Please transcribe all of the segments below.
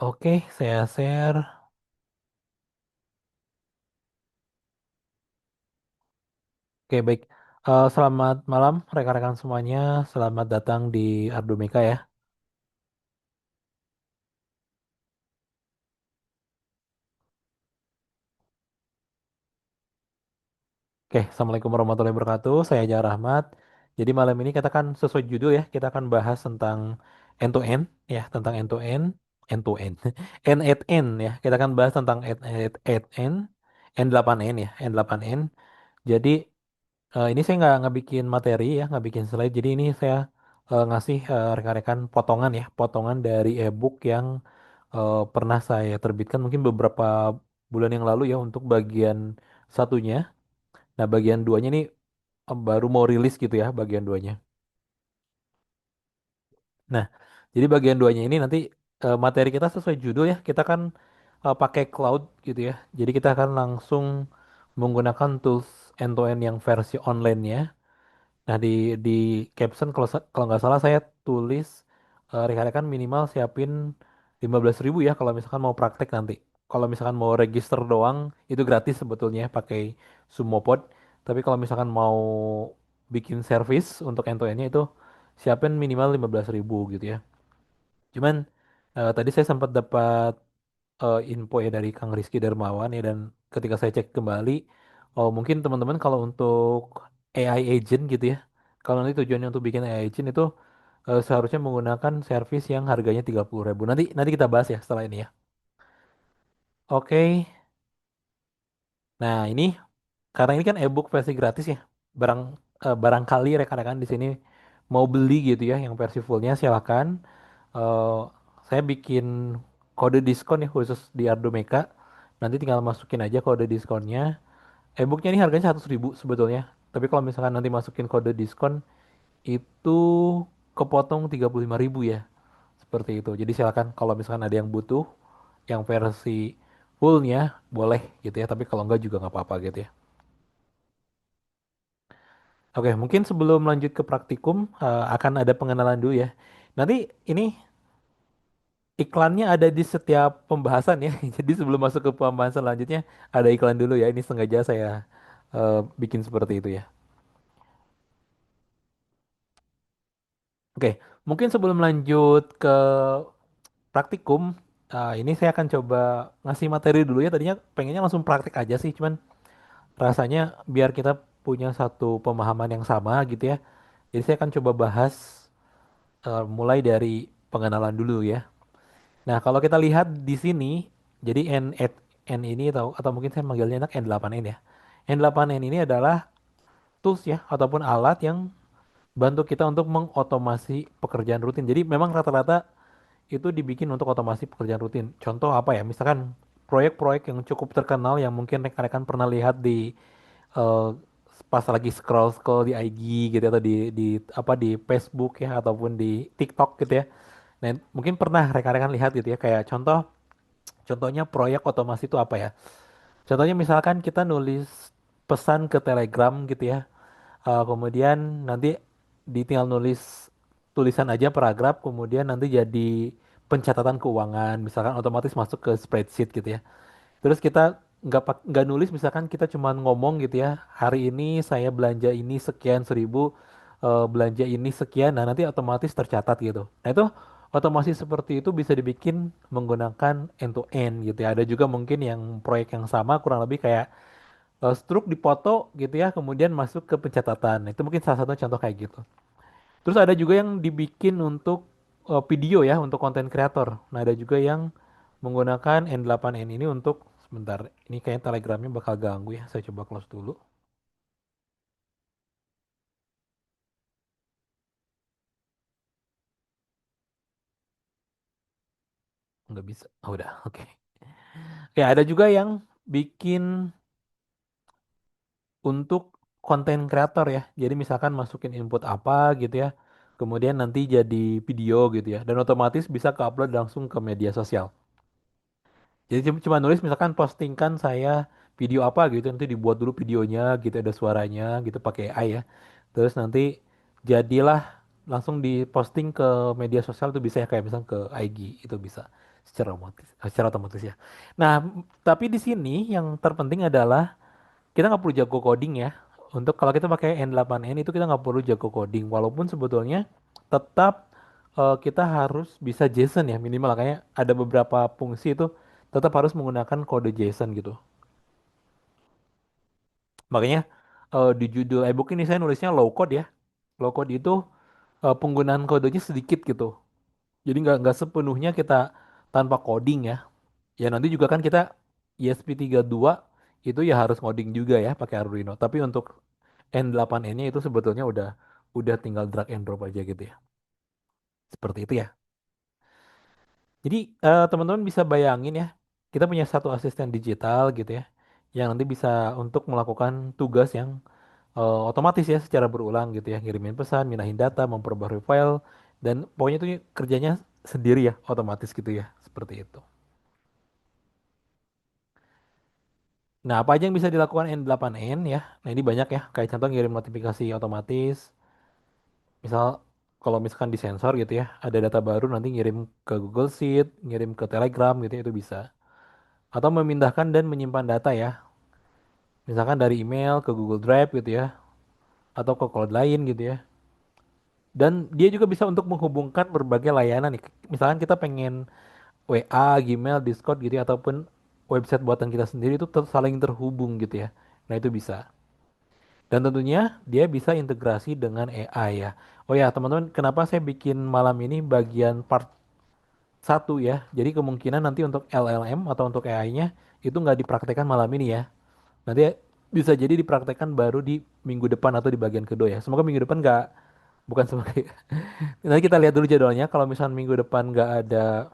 Oke, saya share. Oke, baik. Selamat malam rekan-rekan semuanya. Selamat datang di Ardumika ya. Oke, Assalamualaikum warahmatullahi wabarakatuh. Saya Jar Rahmat. Jadi malam ini kita kan sesuai judul ya, kita akan bahas tentang end to end ya, tentang end to end, end at end ya. Kita akan bahas tentang at end, N8N ya, N8N. Jadi ini saya nggak bikin materi ya, nggak bikin slide. Jadi ini saya ngasih rekan-rekan potongan ya, potongan dari ebook yang pernah saya terbitkan mungkin beberapa bulan yang lalu ya untuk bagian satunya. Nah, bagian duanya ini baru mau rilis gitu ya, bagian duanya. Nah, jadi bagian duanya ini nanti materi kita sesuai judul ya, kita kan pakai cloud gitu ya. Jadi kita akan langsung menggunakan tools end-to-end yang versi online-nya. Nah, di caption kalau nggak salah saya tulis rekan-rekan minimal siapin 15.000 ya kalau misalkan mau praktek nanti. Kalau misalkan mau register doang itu gratis sebetulnya pakai Sumopod. Tapi kalau misalkan mau bikin service untuk end-to-endnya itu siapin minimal 15.000 gitu ya. Cuman tadi saya sempat dapat info ya dari Kang Rizky Darmawan ya, dan ketika saya cek kembali, oh mungkin teman-teman kalau untuk AI agent gitu ya, kalau nanti tujuannya untuk bikin AI agent itu seharusnya menggunakan service yang harganya 30.000. Nanti nanti kita bahas ya setelah ini ya. Oke, nah ini karena ini kan ebook versi gratis ya, barang barangkali rekan-rekan di sini mau beli gitu ya, yang versi fullnya silahkan. Eh, saya bikin kode diskon ya khusus di Ardo Meka. Nanti tinggal masukin aja kode diskonnya. E-booknya ini harganya 100.000 sebetulnya. Tapi kalau misalkan nanti masukin kode diskon itu kepotong 35.000 ya. Seperti itu. Jadi silakan kalau misalkan ada yang butuh yang versi fullnya boleh gitu ya. Tapi kalau enggak juga nggak apa-apa gitu ya. Oke, mungkin sebelum lanjut ke praktikum akan ada pengenalan dulu ya. Nanti ini iklannya ada di setiap pembahasan ya. Jadi sebelum masuk ke pembahasan selanjutnya ada iklan dulu ya. Ini sengaja saya bikin seperti itu ya. Oke, mungkin sebelum lanjut ke praktikum, ini saya akan coba ngasih materi dulu ya. Tadinya pengennya langsung praktik aja sih, cuman rasanya biar kita punya satu pemahaman yang sama gitu ya. Jadi saya akan coba bahas mulai dari pengenalan dulu ya. Nah, kalau kita lihat di sini, jadi N ini atau mungkin saya manggilnya enak N8N ya. N8N ini adalah tools ya ataupun alat yang bantu kita untuk mengotomasi pekerjaan rutin. Jadi memang rata-rata itu dibikin untuk otomasi pekerjaan rutin. Contoh apa ya? Misalkan proyek-proyek yang cukup terkenal yang mungkin rekan-rekan pernah lihat di eh, pas lagi scroll-scroll di IG gitu atau di apa di Facebook ya ataupun di TikTok gitu ya. Nah, mungkin pernah rekan-rekan lihat gitu ya kayak contohnya proyek otomasi itu apa ya? Contohnya misalkan kita nulis pesan ke Telegram gitu ya. Kemudian nanti tinggal nulis tulisan aja paragraf, kemudian nanti jadi pencatatan keuangan, misalkan otomatis masuk ke spreadsheet gitu ya. Terus kita nggak nulis, misalkan kita cuma ngomong gitu ya, hari ini saya belanja ini sekian 1.000, belanja ini sekian, nah nanti otomatis tercatat gitu. Nah itu otomasi seperti itu bisa dibikin menggunakan end to end gitu ya. Ada juga mungkin yang proyek yang sama kurang lebih kayak stroke dipoto gitu ya, kemudian masuk ke pencatatan. Itu mungkin salah satu contoh kayak gitu. Terus ada juga yang dibikin untuk video ya, untuk konten kreator. Nah, ada juga yang menggunakan N8N ini untuk sebentar. Ini kayaknya telegramnya bakal ganggu ya. Saya coba close dulu. Nggak bisa. Oh, udah, oke. Ya, ada juga yang bikin untuk konten kreator ya. Jadi misalkan masukin input apa gitu ya. Kemudian nanti jadi video gitu ya. Dan otomatis bisa ke-upload langsung ke media sosial. Jadi cuma nulis misalkan postingkan saya video apa gitu, nanti dibuat dulu videonya gitu, ada suaranya gitu pakai AI ya. Terus nanti jadilah langsung diposting ke media sosial itu bisa ya kayak misalnya ke IG itu bisa secara otomatis ya. Nah, tapi di sini yang terpenting adalah kita nggak perlu jago coding ya. Untuk kalau kita pakai N8N itu kita nggak perlu jago coding. Walaupun sebetulnya tetap kita harus bisa JSON ya minimal. Kayak ada beberapa fungsi itu tetap harus menggunakan kode JSON gitu. Makanya di judul ebook ini saya nulisnya low code ya. Low code itu penggunaan kodenya sedikit gitu. Jadi nggak sepenuhnya kita tanpa coding ya. Ya nanti juga kan kita ESP32 itu ya harus coding juga ya pakai Arduino. Tapi untuk N8N-nya itu sebetulnya udah tinggal drag and drop aja gitu ya. Seperti itu ya. Jadi teman-teman bisa bayangin ya, kita punya satu asisten digital gitu ya, yang nanti bisa untuk melakukan tugas yang otomatis ya secara berulang gitu ya, ngirimin pesan, mindahin data, memperbarui file, dan pokoknya itu kerjanya sendiri ya, otomatis gitu ya, seperti itu. Nah, apa aja yang bisa dilakukan N8N ya? Nah, ini banyak ya, kayak contoh ngirim notifikasi otomatis, misal kalau misalkan di sensor gitu ya, ada data baru nanti ngirim ke Google Sheet, ngirim ke Telegram gitu ya, itu bisa. Atau memindahkan dan menyimpan data ya, misalkan dari email ke Google Drive gitu ya, atau ke cloud lain gitu ya. Dan dia juga bisa untuk menghubungkan berbagai layanan nih. Misalkan kita pengen WA, Gmail, Discord gitu ya, ataupun website buatan kita sendiri itu saling terhubung gitu ya. Nah itu bisa. Dan tentunya dia bisa integrasi dengan AI ya. Oh ya teman-teman, kenapa saya bikin malam ini bagian part satu ya. Jadi kemungkinan nanti untuk LLM atau untuk AI-nya itu nggak dipraktekkan malam ini ya. Nanti bisa jadi dipraktekkan baru di minggu depan atau di bagian kedua ya. Semoga minggu depan nggak, bukan sebagai, nanti kita lihat dulu jadwalnya. Kalau misalnya minggu depan nggak ada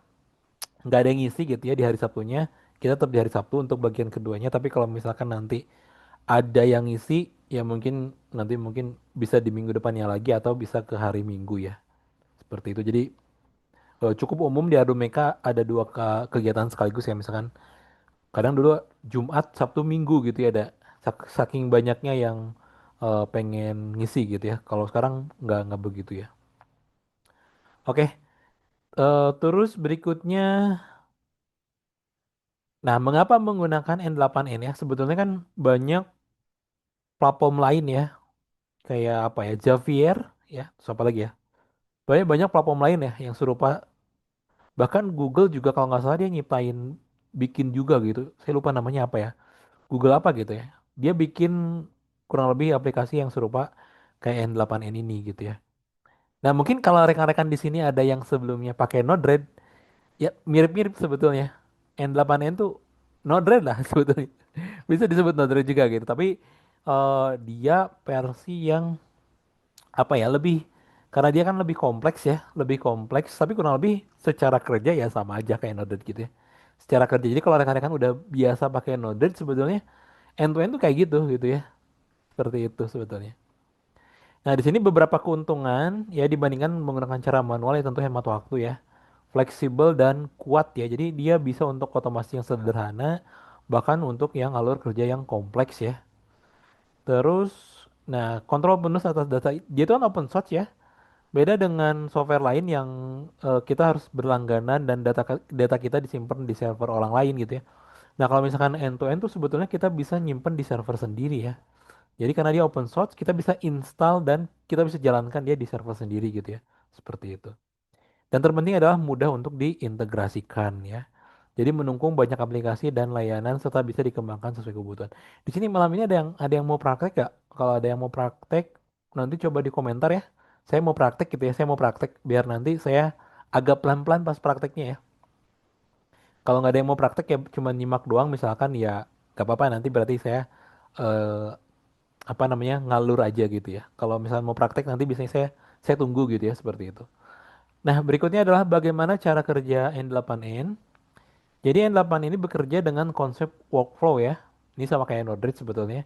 yang ngisi gitu ya di hari Sabtunya, kita tetap di hari Sabtu untuk bagian keduanya. Tapi kalau misalkan nanti ada yang ngisi, ya mungkin nanti mungkin bisa di minggu depannya lagi atau bisa ke hari Minggu ya. Seperti itu. Jadi cukup umum di Adu Meka ada dua kegiatan sekaligus ya. Misalkan kadang dulu Jumat, Sabtu, Minggu gitu ya ada. Saking banyaknya yang pengen ngisi gitu ya. Kalau sekarang nggak begitu ya. Oke, terus berikutnya, nah mengapa menggunakan N8N ya? Sebetulnya kan banyak platform lain ya, kayak apa ya, Javier ya, terus apa lagi ya? Banyak banyak platform lain ya yang serupa. Bahkan Google juga kalau nggak salah dia nyiptain bikin juga gitu. Saya lupa namanya apa ya. Google apa gitu ya. Dia bikin kurang lebih aplikasi yang serupa kayak N8N ini gitu ya. Nah, mungkin kalau rekan-rekan di sini ada yang sebelumnya pakai Node-RED, ya mirip-mirip sebetulnya. N8N tuh Node-RED lah sebetulnya. Bisa disebut Node-RED juga gitu. Tapi dia versi yang apa ya, lebih, karena dia kan lebih kompleks ya, lebih kompleks. Tapi kurang lebih secara kerja ya sama aja kayak Node-RED gitu ya. Secara kerja. Jadi kalau rekan-rekan udah biasa pakai Node-RED sebetulnya end-to-end tuh kayak gitu ya. Seperti itu sebetulnya. Nah, di sini beberapa keuntungan ya dibandingkan menggunakan cara manual ya tentu hemat waktu ya. Fleksibel dan kuat ya. Jadi dia bisa untuk otomasi yang sederhana, bahkan untuk yang alur kerja yang kompleks ya. Terus, nah kontrol penuh atas data, dia itu kan open source ya. Beda dengan software lain yang kita harus berlangganan dan data kita disimpan di server orang lain gitu ya. Nah kalau misalkan end to end tuh sebetulnya kita bisa nyimpen di server sendiri ya. Jadi karena dia open source, kita bisa install dan kita bisa jalankan dia di server sendiri gitu ya. Seperti itu. Dan terpenting adalah mudah untuk diintegrasikan ya. Jadi mendukung banyak aplikasi dan layanan serta bisa dikembangkan sesuai kebutuhan. Di sini malam ini ada yang mau praktek gak? Kalau ada yang mau praktek, nanti coba di komentar ya. Saya mau praktek gitu ya, saya mau praktek biar nanti saya agak pelan-pelan pas prakteknya ya. Kalau nggak ada yang mau praktek ya cuma nyimak doang misalkan ya gak apa-apa, nanti berarti saya eh, apa namanya, ngalur aja gitu ya. Kalau misalnya mau praktek nanti biasanya saya tunggu gitu ya seperti itu. Nah, berikutnya adalah bagaimana cara kerja N8N. Jadi N8 ini bekerja dengan konsep workflow ya. Ini sama kayak Node-RED sebetulnya.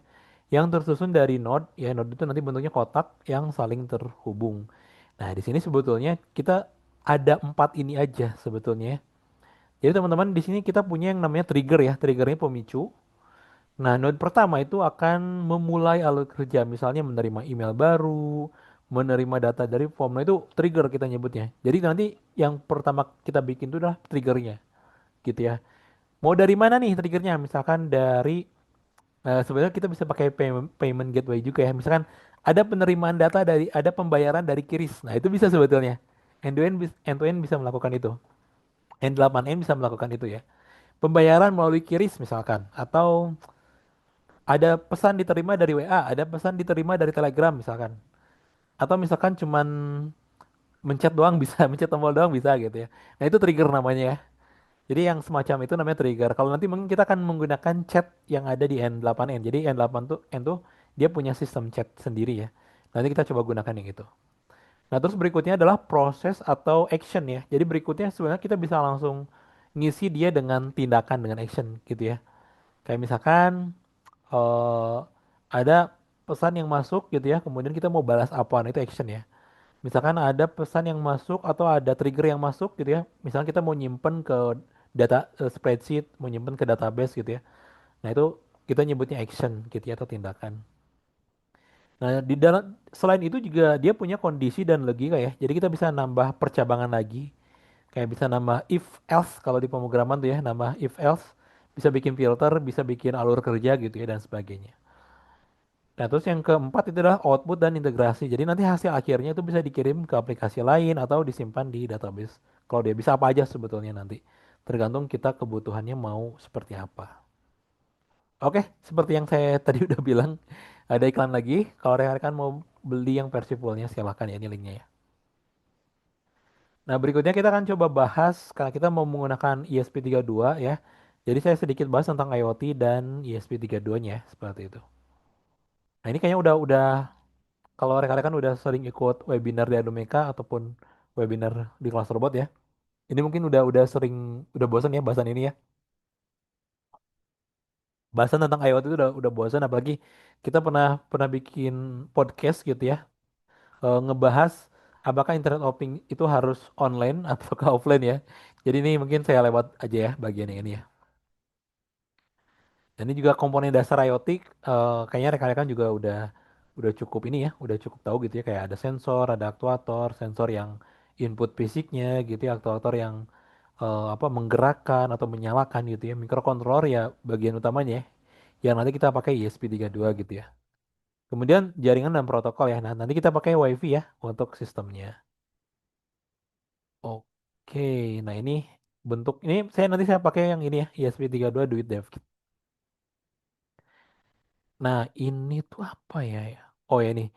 Yang tersusun dari node, ya node itu nanti bentuknya kotak yang saling terhubung. Nah, di sini sebetulnya kita ada 4 ini aja sebetulnya. Jadi teman-teman di sini kita punya yang namanya trigger ya. Triggernya pemicu. Nah, node pertama itu akan memulai alur kerja, misalnya menerima email baru, menerima data dari form. Nah itu trigger kita nyebutnya. Jadi nanti yang pertama kita bikin itu adalah triggernya gitu ya. Mau dari mana nih triggernya? Misalkan dari sebenarnya kita bisa pakai payment gateway juga ya. Misalkan ada penerimaan data dari ada pembayaran dari QRIS. Nah itu bisa sebetulnya. End-to-end bisa melakukan itu. N8N bisa melakukan itu ya. Pembayaran melalui QRIS misalkan, atau ada pesan diterima dari WA, ada pesan diterima dari Telegram misalkan. Atau misalkan cuman mencet doang bisa, mencet tombol doang bisa gitu ya. Nah itu trigger namanya ya. Jadi yang semacam itu namanya trigger. Kalau nanti mungkin kita akan menggunakan chat yang ada di N8N. Jadi N tuh dia punya sistem chat sendiri ya. Nanti kita coba gunakan yang itu. Nah terus berikutnya adalah proses atau action ya. Jadi berikutnya sebenarnya kita bisa langsung ngisi dia dengan tindakan, dengan action gitu ya. Kayak misalkan eh ada pesan yang masuk gitu ya, kemudian kita mau balas apa, nah itu action ya. Misalkan ada pesan yang masuk atau ada trigger yang masuk gitu ya, misalkan kita mau nyimpen ke data spreadsheet, mau nyimpen ke database gitu ya. Nah itu kita nyebutnya action gitu ya atau tindakan. Nah di dalam selain itu juga dia punya kondisi dan logika ya. Jadi kita bisa nambah percabangan lagi, kayak bisa nambah if else kalau di pemrograman tuh ya, nambah if else, bisa bikin filter, bisa bikin alur kerja gitu ya dan sebagainya. Nah, terus yang keempat itu adalah output dan integrasi. Jadi nanti hasil akhirnya itu bisa dikirim ke aplikasi lain atau disimpan di database. Kalau dia bisa apa aja sebetulnya nanti. Tergantung kita kebutuhannya mau seperti apa. Oke, seperti yang saya tadi udah bilang, ada iklan lagi. Kalau rekan-rekan mau beli yang versi fullnya silahkan ya, ini linknya ya. Nah, berikutnya kita akan coba bahas, karena kita mau menggunakan ESP32 ya. Jadi saya sedikit bahas tentang IoT dan ESP32-nya ya, seperti itu. Nah, ini kayaknya udah kalau rekan-rekan udah sering ikut webinar di Adomeka ataupun webinar di kelas robot ya, ini mungkin udah sering, udah bosan ya bahasan ini ya. Bahasan tentang IoT itu udah bosan, apalagi kita pernah pernah bikin podcast gitu ya, ngebahas apakah Internet of Things itu harus online atau ke offline ya. Jadi ini mungkin saya lewat aja ya bagian yang ini ya. Dan ini juga komponen dasar IoT, kayaknya rekan-rekan juga udah cukup ini ya, udah cukup tahu gitu ya, kayak ada sensor, ada aktuator, sensor yang input fisiknya gitu ya, aktuator yang apa menggerakkan atau menyalakan gitu ya, mikrokontroler ya bagian utamanya ya, yang nanti kita pakai ESP32 gitu ya. Kemudian jaringan dan protokol ya. Nah, nanti kita pakai WiFi ya untuk sistemnya. Oke, nah ini bentuk ini saya pakai yang ini ya, ESP32 Duit Dev. Nah, ini tuh apa ya? Oh ya ini.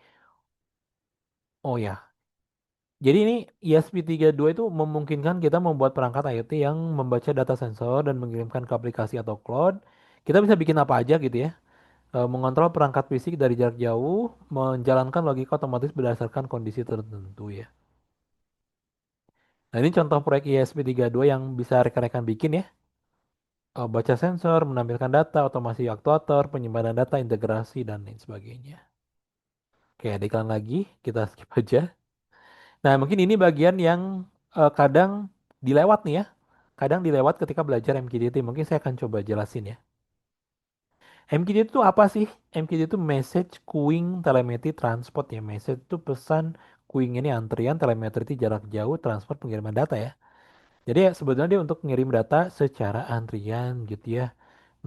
Oh ya. Jadi ini ESP32 itu memungkinkan kita membuat perangkat IoT yang membaca data sensor dan mengirimkan ke aplikasi atau cloud. Kita bisa bikin apa aja gitu ya. Mengontrol perangkat fisik dari jarak jauh, menjalankan logika otomatis berdasarkan kondisi tertentu ya. Nah ini contoh proyek ESP32 yang bisa rekan-rekan bikin ya. Baca sensor, menampilkan data, otomasi aktuator, penyimpanan data, integrasi, dan lain sebagainya. Oke, ada iklan lagi, kita skip aja. Nah, mungkin ini bagian yang kadang dilewat nih ya. Kadang dilewat ketika belajar MQTT. Mungkin saya akan coba jelasin ya. MQTT itu apa sih? MQTT itu Message Queuing Telemetry Transport ya. Message itu pesan, queuing ini antrian, telemetri itu jarak jauh, transport pengiriman data ya. Jadi ya sebetulnya dia untuk ngirim data secara antrian gitu ya.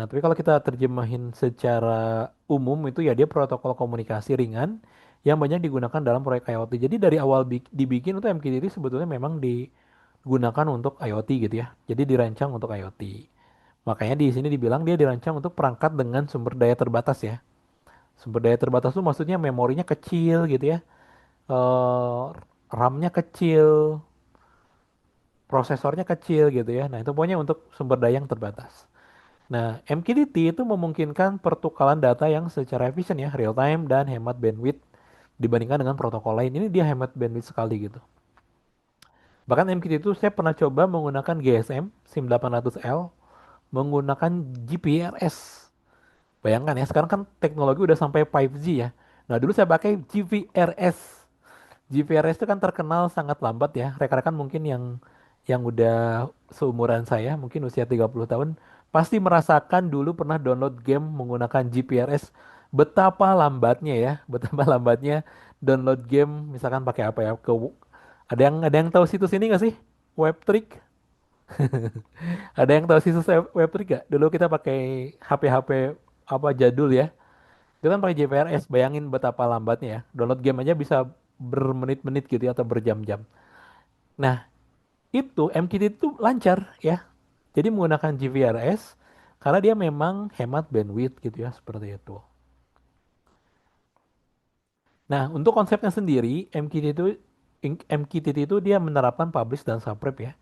Nah, tapi kalau kita terjemahin secara umum itu ya dia protokol komunikasi ringan yang banyak digunakan dalam proyek IoT. Jadi dari awal dibikin itu MQTT sebetulnya memang digunakan untuk IoT gitu ya. Jadi dirancang untuk IoT. Makanya di sini dibilang dia dirancang untuk perangkat dengan sumber daya terbatas ya. Sumber daya terbatas itu maksudnya memorinya kecil gitu ya. Eh, RAM-nya kecil, prosesornya kecil gitu ya. Nah, itu pokoknya untuk sumber daya yang terbatas. Nah, MQTT itu memungkinkan pertukaran data yang secara efisien ya, real time dan hemat bandwidth dibandingkan dengan protokol lain. Ini dia hemat bandwidth sekali gitu. Bahkan MQTT itu saya pernah coba menggunakan GSM SIM 800L menggunakan GPRS. Bayangkan ya, sekarang kan teknologi udah sampai 5G ya. Nah, dulu saya pakai GPRS. GPRS itu kan terkenal sangat lambat ya. Rekan-rekan mungkin yang udah seumuran saya, mungkin usia 30 tahun, pasti merasakan dulu pernah download game menggunakan GPRS. Betapa lambatnya ya, betapa lambatnya download game misalkan pakai apa ya? Ada yang tahu situs ini nggak sih? Webtrick. Ada yang tahu situs Webtrick gak? Dulu kita pakai HP-HP apa jadul ya. Itu kan pakai JPRS. Bayangin betapa lambatnya ya. Download game aja bisa bermenit-menit gitu ya, atau berjam-jam. Nah, itu MQTT itu lancar ya. Jadi menggunakan GPRS karena dia memang hemat bandwidth gitu ya, seperti itu. Nah, untuk konsepnya sendiri, MQTT itu dia menerapkan publish dan subscribe ya.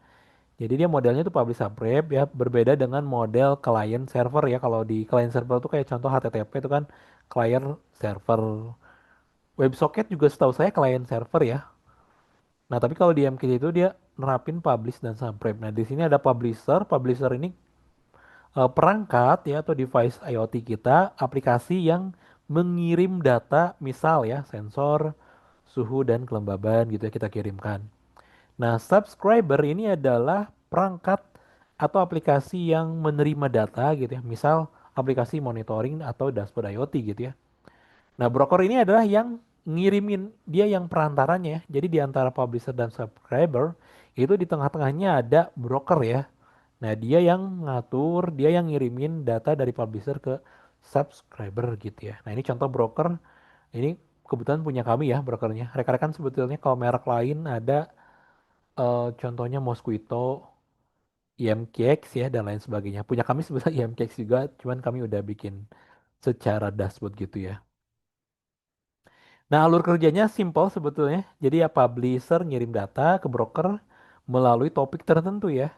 Jadi dia modelnya itu publish subscribe ya, berbeda dengan model client server ya. Kalau di client server itu kayak contoh HTTP itu kan client server. WebSocket juga setahu saya client server ya. Nah, tapi kalau di MQTT itu dia nerapin publish dan subscribe. Nah, di sini ada publisher. Publisher ini perangkat ya atau device IoT kita, aplikasi yang mengirim data, misal ya sensor, suhu dan kelembaban gitu ya kita kirimkan. Nah, subscriber ini adalah perangkat atau aplikasi yang menerima data gitu ya, misal aplikasi monitoring atau dashboard IoT gitu ya. Nah, broker ini adalah yang ngirimin, dia yang perantaranya ya. Jadi di antara publisher dan subscriber itu di tengah-tengahnya ada broker ya. Nah, dia yang ngatur, dia yang ngirimin data dari publisher ke subscriber gitu ya. Nah, ini contoh broker. Ini kebetulan punya kami ya brokernya. Rekan-rekan sebetulnya kalau merek lain ada contohnya Mosquito, IMKX ya dan lain sebagainya. Punya kami sebetulnya IMKX juga, cuman kami udah bikin secara dashboard gitu ya. Nah, alur kerjanya simple sebetulnya. Jadi ya publisher ngirim data ke broker melalui topik tertentu ya.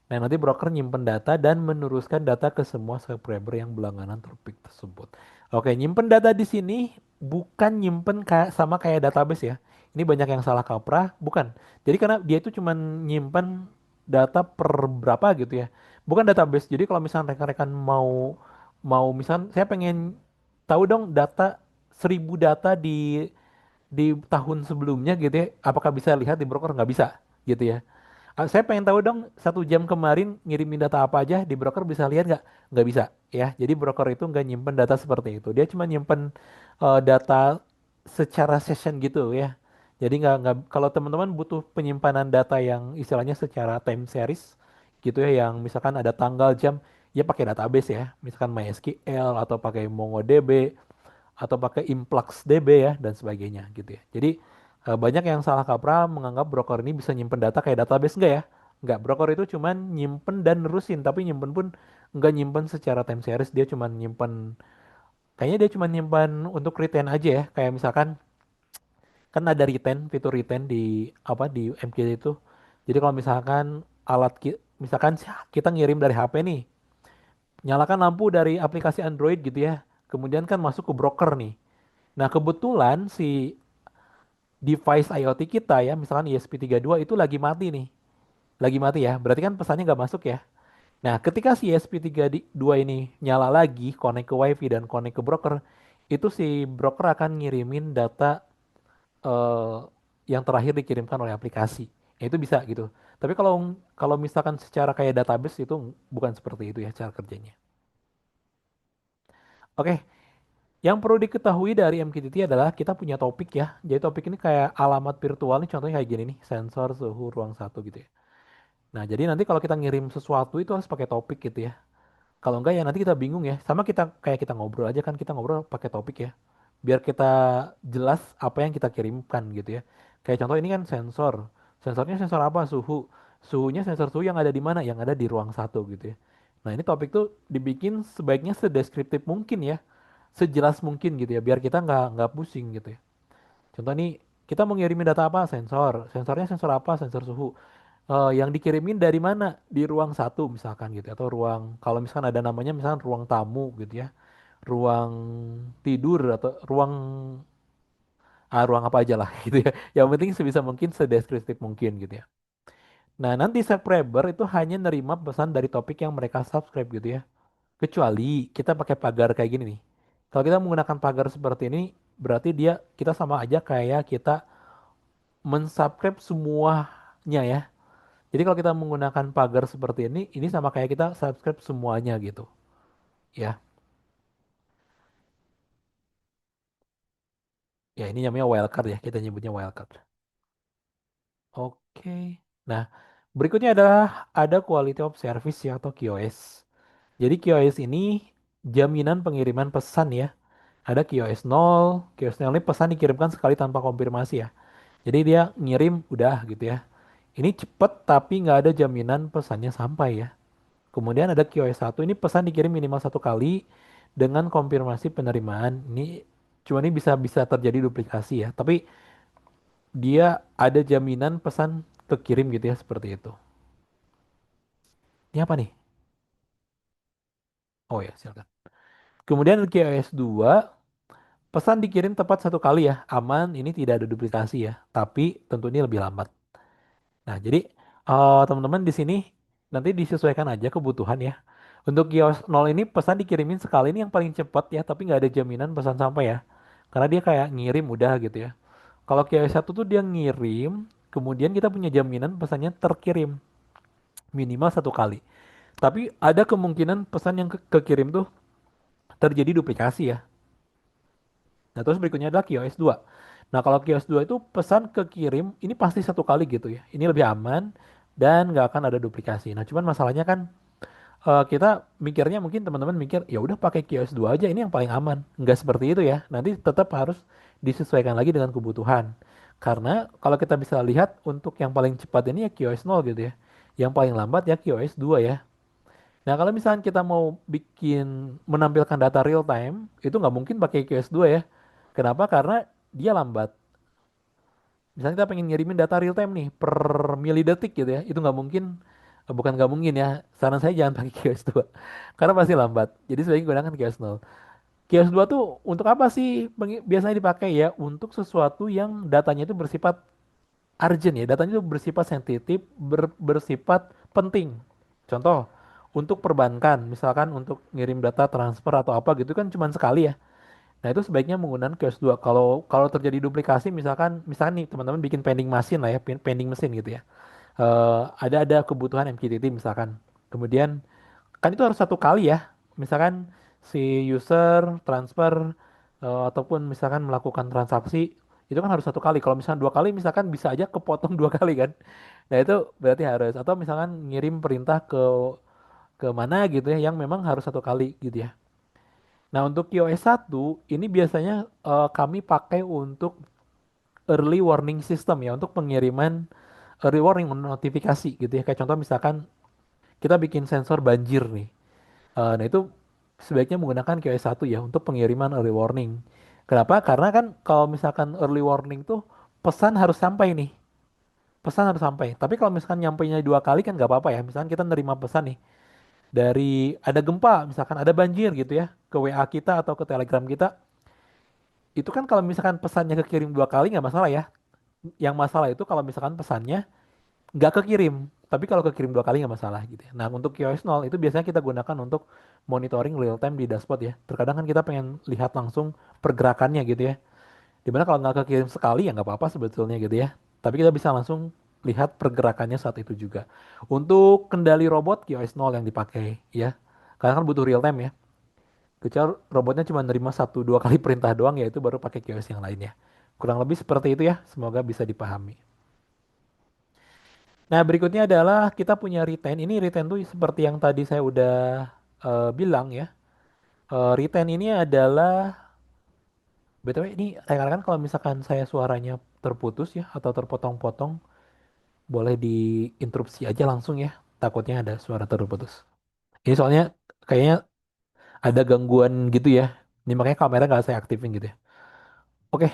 Nah, nanti broker nyimpen data dan meneruskan data ke semua subscriber yang berlangganan topik tersebut. Oke, nyimpen data di sini bukan nyimpen kayak sama kayak database ya. Ini banyak yang salah kaprah, bukan. Jadi karena dia itu cuma nyimpen data per berapa gitu ya. Bukan database. Jadi kalau misalnya rekan-rekan mau mau misal saya pengen tahu dong data 1.000 data di tahun sebelumnya gitu ya. Apakah bisa lihat di broker? Nggak bisa gitu ya. Saya pengen tahu dong 1 jam kemarin ngirimin data apa aja di broker bisa lihat nggak? Nggak bisa ya. Jadi broker itu nggak nyimpen data seperti itu. Dia cuma nyimpen data secara session gitu ya. Jadi nggak kalau teman-teman butuh penyimpanan data yang istilahnya secara time series gitu ya, yang misalkan ada tanggal jam, ya pakai database ya. Misalkan MySQL atau pakai MongoDB atau pakai InfluxDB ya dan sebagainya gitu ya. Jadi banyak yang salah kaprah menganggap broker ini bisa nyimpen data kayak database, enggak ya. Enggak, broker itu cuman nyimpen dan nerusin, tapi nyimpen pun enggak nyimpen secara time series, dia cuman nyimpen, kayaknya dia cuman nyimpen untuk retain aja ya. Kayak misalkan kan ada retain, fitur retain di apa di MQ itu. Jadi kalau misalkan misalkan kita ngirim dari HP nih, nyalakan lampu dari aplikasi Android gitu ya. Kemudian kan masuk ke broker nih. Nah, kebetulan si device IoT kita ya, misalkan ESP32 itu lagi mati nih. Lagi mati ya, berarti kan pesannya nggak masuk ya. Nah, ketika si ESP32 ini nyala lagi, connect ke WiFi dan connect ke broker, itu si broker akan ngirimin data eh, yang terakhir dikirimkan oleh aplikasi. Ya, itu bisa gitu. Tapi kalau kalau misalkan secara kayak database itu bukan seperti itu ya cara kerjanya. Oke, yang perlu diketahui dari MQTT adalah kita punya topik ya. Jadi topik ini kayak alamat virtual nih, contohnya kayak gini nih, sensor suhu ruang satu gitu ya. Nah, jadi nanti kalau kita ngirim sesuatu itu harus pakai topik gitu ya. Kalau enggak ya nanti kita bingung ya. Sama kita kayak kita ngobrol aja kan, kita ngobrol pakai topik ya. Biar kita jelas apa yang kita kirimkan gitu ya. Kayak contoh ini kan sensor. Sensornya sensor apa? Suhu. Suhunya sensor suhu yang ada di mana? Yang ada di ruang satu gitu ya. Nah, ini topik tuh dibikin sebaiknya sedeskriptif mungkin ya, sejelas mungkin gitu ya, biar kita nggak pusing gitu ya. Contoh nih, kita mau ngirimin data apa? Sensor. Sensornya sensor apa? Sensor suhu. Yang dikirimin dari mana? Di ruang satu misalkan gitu, atau ruang, kalau misalkan ada namanya misalkan ruang tamu gitu ya, ruang tidur atau ruang apa aja lah gitu ya. Yang penting sebisa mungkin sedeskriptif mungkin gitu ya. Nah, nanti subscriber itu hanya nerima pesan dari topik yang mereka subscribe gitu ya. Kecuali kita pakai pagar kayak gini nih. Kalau kita menggunakan pagar seperti ini, berarti kita sama aja kayak kita mensubscribe semuanya ya. Jadi kalau kita menggunakan pagar seperti ini sama kayak kita subscribe semuanya gitu. Ya. Ya ini namanya wildcard ya, kita nyebutnya wildcard. Oke. Nah, berikutnya adalah ada quality of service ya atau QoS. Jadi QoS ini jaminan pengiriman pesan ya. Ada QoS 0, QoS 0 ini pesan dikirimkan sekali tanpa konfirmasi ya. Jadi dia ngirim udah gitu ya. Ini cepet tapi nggak ada jaminan pesannya sampai ya. Kemudian ada QoS 1, ini pesan dikirim minimal satu kali dengan konfirmasi penerimaan. Ini bisa bisa terjadi duplikasi ya. Tapi dia ada jaminan pesan kekirim gitu ya seperti itu. Ini apa nih? Oh ya, silakan. Kemudian QoS 2, pesan dikirim tepat satu kali ya, aman, ini tidak ada duplikasi ya, tapi tentu ini lebih lambat. Nah, jadi teman-teman di sini nanti disesuaikan aja kebutuhan ya. Untuk kios 0 ini pesan dikirimin sekali ini yang paling cepat ya, tapi nggak ada jaminan pesan sampai ya. Karena dia kayak ngirim udah gitu ya. Kalau kios 1 tuh dia ngirim, kemudian kita punya jaminan pesannya terkirim minimal satu kali. Tapi ada kemungkinan pesan yang kekirim tuh terjadi duplikasi ya. Nah, terus berikutnya adalah QoS 2. Nah, kalau QoS 2 itu pesan ke kirim ini pasti satu kali gitu ya. Ini lebih aman dan nggak akan ada duplikasi. Nah, cuman masalahnya kan kita mikirnya mungkin teman-teman mikir ya udah pakai QoS 2 aja ini yang paling aman. Nggak seperti itu ya. Nanti tetap harus disesuaikan lagi dengan kebutuhan. Karena kalau kita bisa lihat untuk yang paling cepat ini ya QoS 0 gitu ya. Yang paling lambat ya QoS 2 ya. Nah, kalau misalnya kita mau bikin menampilkan data real time, itu nggak mungkin pakai QoS 2 ya. Kenapa? Karena dia lambat. Misalnya kita pengen ngirimin data real time nih per milidetik gitu ya, itu nggak mungkin, bukan nggak mungkin ya. Saran saya jangan pakai QoS 2 karena pasti lambat. Jadi sebaiknya gunakan QoS 0. QoS 2 tuh untuk apa sih biasanya dipakai ya? Untuk sesuatu yang datanya itu bersifat urgent ya, datanya itu bersifat sensitif, bersifat penting. Contoh, untuk perbankan, misalkan untuk ngirim data transfer atau apa gitu kan cuma sekali ya. Nah, itu sebaiknya menggunakan QoS 2. Kalau kalau terjadi duplikasi misalkan nih teman-teman bikin pending machine lah ya, pending mesin gitu ya. Ada kebutuhan MQTT misalkan. Kemudian kan itu harus satu kali ya. Misalkan si user transfer ataupun misalkan melakukan transaksi itu kan harus satu kali. Kalau misalkan dua kali misalkan bisa aja kepotong dua kali kan. Nah, itu berarti harus atau misalkan ngirim perintah ke mana gitu ya yang memang harus satu kali gitu ya. Nah, untuk QoS 1 ini biasanya kami pakai untuk early warning system ya, untuk pengiriman early warning notifikasi gitu ya. Kayak contoh misalkan kita bikin sensor banjir nih. Nah, itu sebaiknya menggunakan QoS 1 ya untuk pengiriman early warning. Kenapa? Karena kan kalau misalkan early warning tuh pesan harus sampai nih. Pesan harus sampai. Tapi kalau misalkan nyampainya dua kali kan nggak apa-apa ya. Misalkan kita nerima pesan nih dari ada gempa, misalkan ada banjir gitu ya, ke WA kita atau ke Telegram kita, itu kan kalau misalkan pesannya kekirim dua kali nggak masalah ya. Yang masalah itu kalau misalkan pesannya nggak kekirim, tapi kalau kekirim dua kali nggak masalah gitu ya. Nah, untuk QoS 0 itu biasanya kita gunakan untuk monitoring real time di dashboard ya. Terkadang kan kita pengen lihat langsung pergerakannya gitu ya. Dimana kalau nggak kekirim sekali ya nggak apa-apa sebetulnya gitu ya. Tapi kita bisa langsung lihat pergerakannya saat itu juga. Untuk kendali robot QoS 0 yang dipakai ya. Karena kan butuh real time ya. Kecuali robotnya cuma nerima satu dua kali perintah doang ya itu baru pakai QoS yang lainnya. Kurang lebih seperti itu ya. Semoga bisa dipahami. Nah, berikutnya adalah kita punya retain. Ini retain tuh seperti yang tadi saya udah bilang ya. Retain ini adalah BTW ini rekan-rekan kalau misalkan saya suaranya terputus ya atau terpotong-potong, boleh diinterupsi aja langsung ya. Takutnya ada suara terputus. Ini soalnya kayaknya ada gangguan gitu ya. Ini makanya kamera nggak saya aktifin gitu ya. Oke,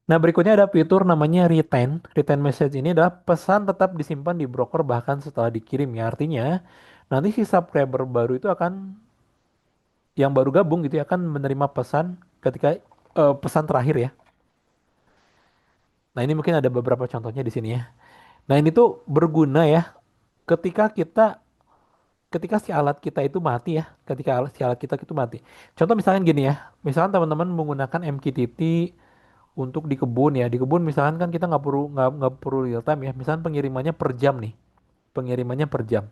nah berikutnya ada fitur namanya retain. Retain message ini adalah pesan tetap disimpan di broker bahkan setelah dikirim ya. Artinya nanti si subscriber baru itu akan yang baru gabung gitu ya akan menerima pesan ketika pesan terakhir ya. Nah, ini mungkin ada beberapa contohnya di sini ya. Nah, ini tuh berguna ya ketika ketika si alat kita itu mati ya, ketika si alat kita itu mati. Contoh misalkan gini ya, misalkan teman-teman menggunakan MQTT untuk di kebun ya, di kebun misalkan kan kita nggak perlu real time ya, misalkan pengirimannya per jam nih, pengirimannya per jam.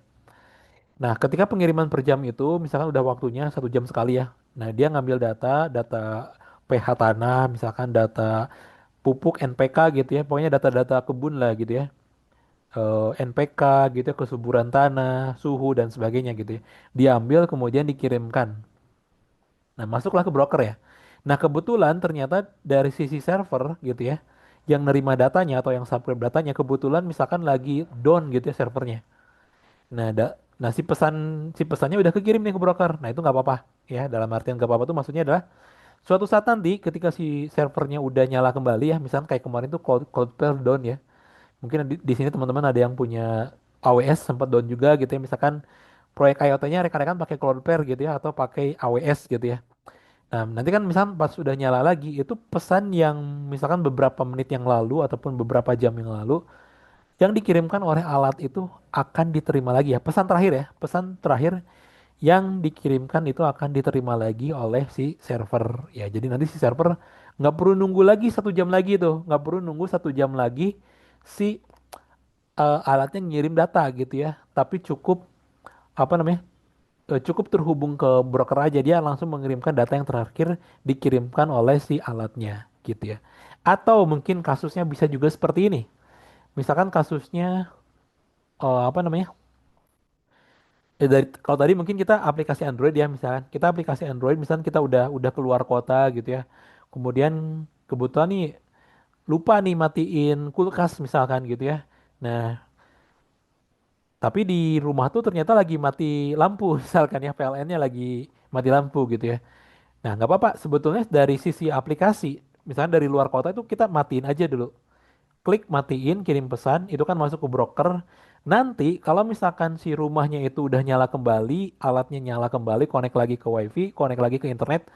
Nah, ketika pengiriman per jam itu misalkan udah waktunya satu jam sekali ya, nah dia ngambil data pH tanah, misalkan data pupuk NPK gitu ya, pokoknya data-data kebun lah gitu ya. NPK gitu ya, kesuburan tanah, suhu dan sebagainya gitu ya. Diambil kemudian dikirimkan. Nah, masuklah ke broker ya. Nah, kebetulan ternyata dari sisi server gitu ya, yang nerima datanya atau yang subscribe datanya kebetulan misalkan lagi down gitu ya servernya. Nah, si pesannya udah kekirim nih ke broker. Nah, itu nggak apa-apa ya. Dalam artian nggak apa-apa tuh maksudnya adalah suatu saat nanti ketika si servernya udah nyala kembali ya, misalkan kayak kemarin tuh Cloudflare down ya. Mungkin di sini teman-teman ada yang punya AWS sempat down juga gitu ya. Misalkan proyek IoT-nya rekan-rekan pakai Cloudflare gitu ya atau pakai AWS gitu ya. Nah, nanti kan misalkan pas sudah nyala lagi itu pesan yang misalkan beberapa menit yang lalu ataupun beberapa jam yang lalu yang dikirimkan oleh alat itu akan diterima lagi ya. Pesan terakhir ya, pesan terakhir yang dikirimkan itu akan diterima lagi oleh si server. Ya, jadi nanti si server nggak perlu nunggu lagi 1 jam lagi tuh, nggak perlu nunggu 1 jam lagi si alatnya ngirim data gitu ya. Tapi cukup apa namanya? Cukup terhubung ke broker aja dia langsung mengirimkan data yang terakhir dikirimkan oleh si alatnya gitu ya. Atau mungkin kasusnya bisa juga seperti ini. Misalkan kasusnya apa namanya? Dari kalau tadi mungkin kita aplikasi Android ya misalkan. Kita aplikasi Android misalkan kita udah keluar kota gitu ya. Kemudian kebetulan nih lupa nih matiin kulkas misalkan gitu ya. Nah, tapi di rumah tuh ternyata lagi mati lampu misalkan ya PLN-nya lagi mati lampu gitu ya. Nah, nggak apa-apa. Sebetulnya dari sisi aplikasi, misalnya dari luar kota itu kita matiin aja dulu. Klik matiin, kirim pesan, itu kan masuk ke broker. Nanti kalau misalkan si rumahnya itu udah nyala kembali, alatnya nyala kembali, connect lagi ke WiFi, connect lagi ke internet,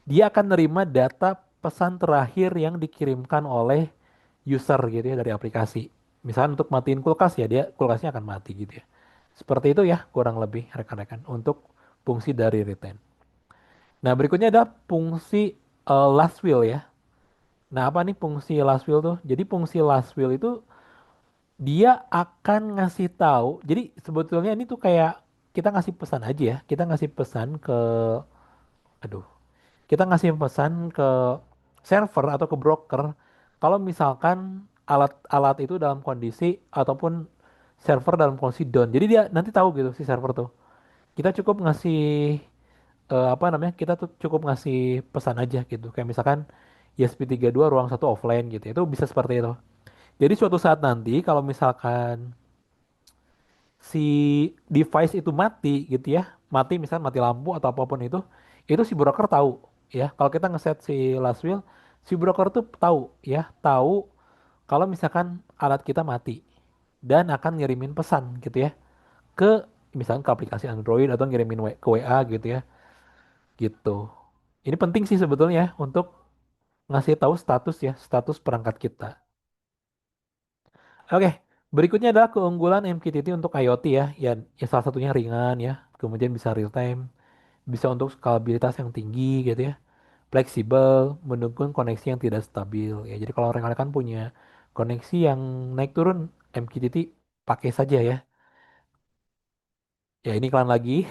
dia akan nerima data pesan terakhir yang dikirimkan oleh user gitu ya dari aplikasi. Misalnya untuk matiin kulkas ya, dia kulkasnya akan mati gitu ya. Seperti itu ya kurang lebih rekan-rekan untuk fungsi dari retain. Nah, berikutnya ada fungsi last will ya. Nah, apa nih fungsi last will tuh? Jadi fungsi last will itu dia akan ngasih tahu. Jadi sebetulnya ini tuh kayak kita ngasih pesan aja ya. Kita ngasih pesan ke aduh, kita ngasih pesan ke server atau ke broker kalau misalkan alat-alat itu dalam kondisi ataupun server dalam kondisi down. Jadi dia nanti tahu gitu si server tuh. Kita cukup ngasih apa namanya kita tuh cukup ngasih pesan aja gitu kayak misalkan ESP32 ruang satu offline gitu itu bisa seperti itu jadi suatu saat nanti kalau misalkan si device itu mati gitu ya mati misalkan mati lampu atau apapun itu si broker tahu ya kalau kita ngeset si last will si broker tuh tahu ya tahu kalau misalkan alat kita mati dan akan ngirimin pesan gitu ya ke misalkan ke aplikasi Android atau ngirimin ke WA gitu ya gitu. Ini penting sih sebetulnya untuk ngasih tahu status ya, status perangkat kita. Oke, berikutnya adalah keunggulan MQTT untuk IoT ya. Ya salah satunya ringan ya, kemudian bisa real time, bisa untuk skalabilitas yang tinggi gitu ya, fleksibel, mendukung koneksi yang tidak stabil ya. Jadi kalau rekan-rekan punya koneksi yang naik turun MQTT pakai saja ya. Ya ini iklan lagi.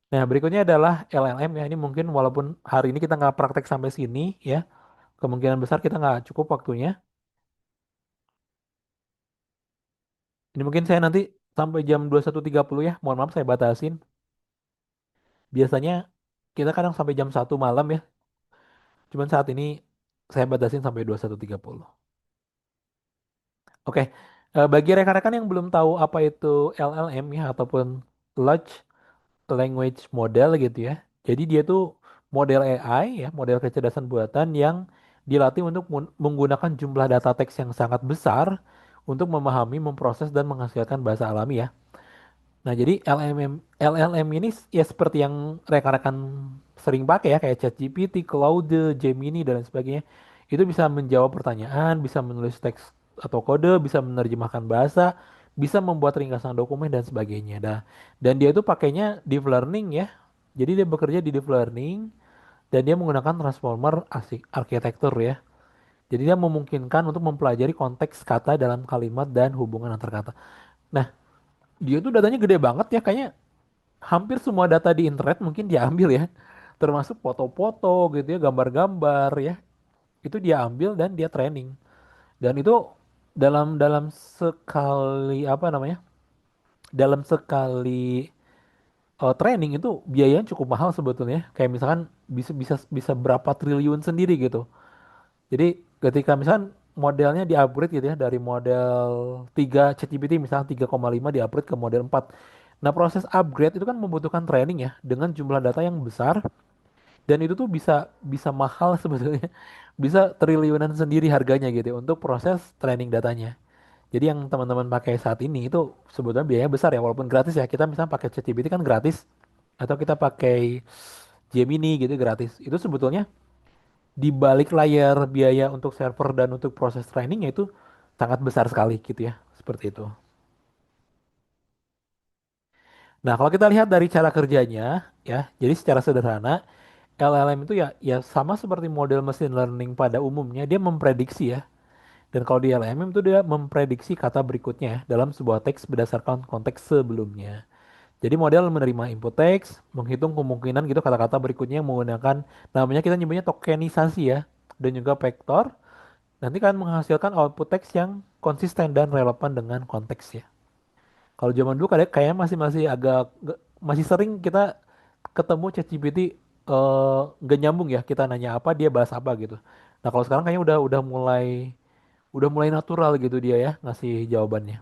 Nah berikutnya adalah LLM ya. Ini mungkin walaupun hari ini kita nggak praktek sampai sini ya, kemungkinan besar kita nggak cukup waktunya. Ini mungkin saya nanti sampai jam 21.30 ya. Mohon maaf saya batasin. Biasanya kita kadang sampai jam 1 malam ya. Cuman saat ini saya batasin sampai 21.30. Oke. Bagi rekan-rekan yang belum tahu apa itu LLM ya ataupun Large Language Model gitu ya. Jadi dia tuh model AI ya, model kecerdasan buatan yang dilatih untuk menggunakan jumlah data teks yang sangat besar untuk memahami, memproses dan menghasilkan bahasa alami ya. Nah, jadi LLM ini ya seperti yang rekan-rekan sering pakai ya kayak ChatGPT, Claude, Gemini dan lain sebagainya. Itu bisa menjawab pertanyaan, bisa menulis teks atau kode, bisa menerjemahkan bahasa, bisa membuat ringkasan dokumen dan sebagainya. Dan dia itu pakainya deep learning ya. Jadi dia bekerja di deep learning dan dia menggunakan transformer arsitektur ya. Jadi dia memungkinkan untuk mempelajari konteks kata dalam kalimat dan hubungan antar kata. Nah, dia tuh datanya gede banget ya, kayaknya hampir semua data di internet mungkin diambil ya. termasuk foto-foto gitu ya, gambar-gambar ya. Itu dia ambil dan dia training. Dan itu dalam dalam sekali apa namanya? Dalam sekali training itu biayanya cukup mahal sebetulnya. Kayak misalkan bisa bisa bisa berapa triliun sendiri gitu. Jadi ketika misalkan modelnya di-upgrade gitu ya dari model 3 ChatGPT misalnya 3,5 di-upgrade ke model 4. Nah, proses upgrade itu kan membutuhkan training ya dengan jumlah data yang besar dan itu tuh bisa bisa mahal sebetulnya. Bisa triliunan sendiri harganya gitu ya untuk proses training datanya. Jadi yang teman-teman pakai saat ini itu sebetulnya biayanya besar ya walaupun gratis ya. Kita misalnya pakai ChatGPT kan gratis atau kita pakai Gemini gitu gratis. Itu sebetulnya di balik layar biaya untuk server dan untuk proses trainingnya itu sangat besar sekali gitu ya. Seperti itu. Nah, kalau kita lihat dari cara kerjanya ya, jadi secara sederhana LLM itu ya ya sama seperti model machine learning pada umumnya dia memprediksi ya. Dan kalau di LLM itu dia memprediksi kata berikutnya ya, dalam sebuah teks berdasarkan konteks sebelumnya. Jadi model menerima input teks, menghitung kemungkinan gitu kata-kata berikutnya yang menggunakan namanya kita nyebutnya tokenisasi ya, dan juga vektor. Nanti kan menghasilkan output teks yang konsisten dan relevan dengan konteks ya. Kalau zaman dulu kayaknya masih masih agak masih sering kita ketemu ChatGPT nggak nyambung ya kita nanya apa dia bahas apa gitu. Nah kalau sekarang kayaknya udah mulai natural gitu dia ya ngasih jawabannya.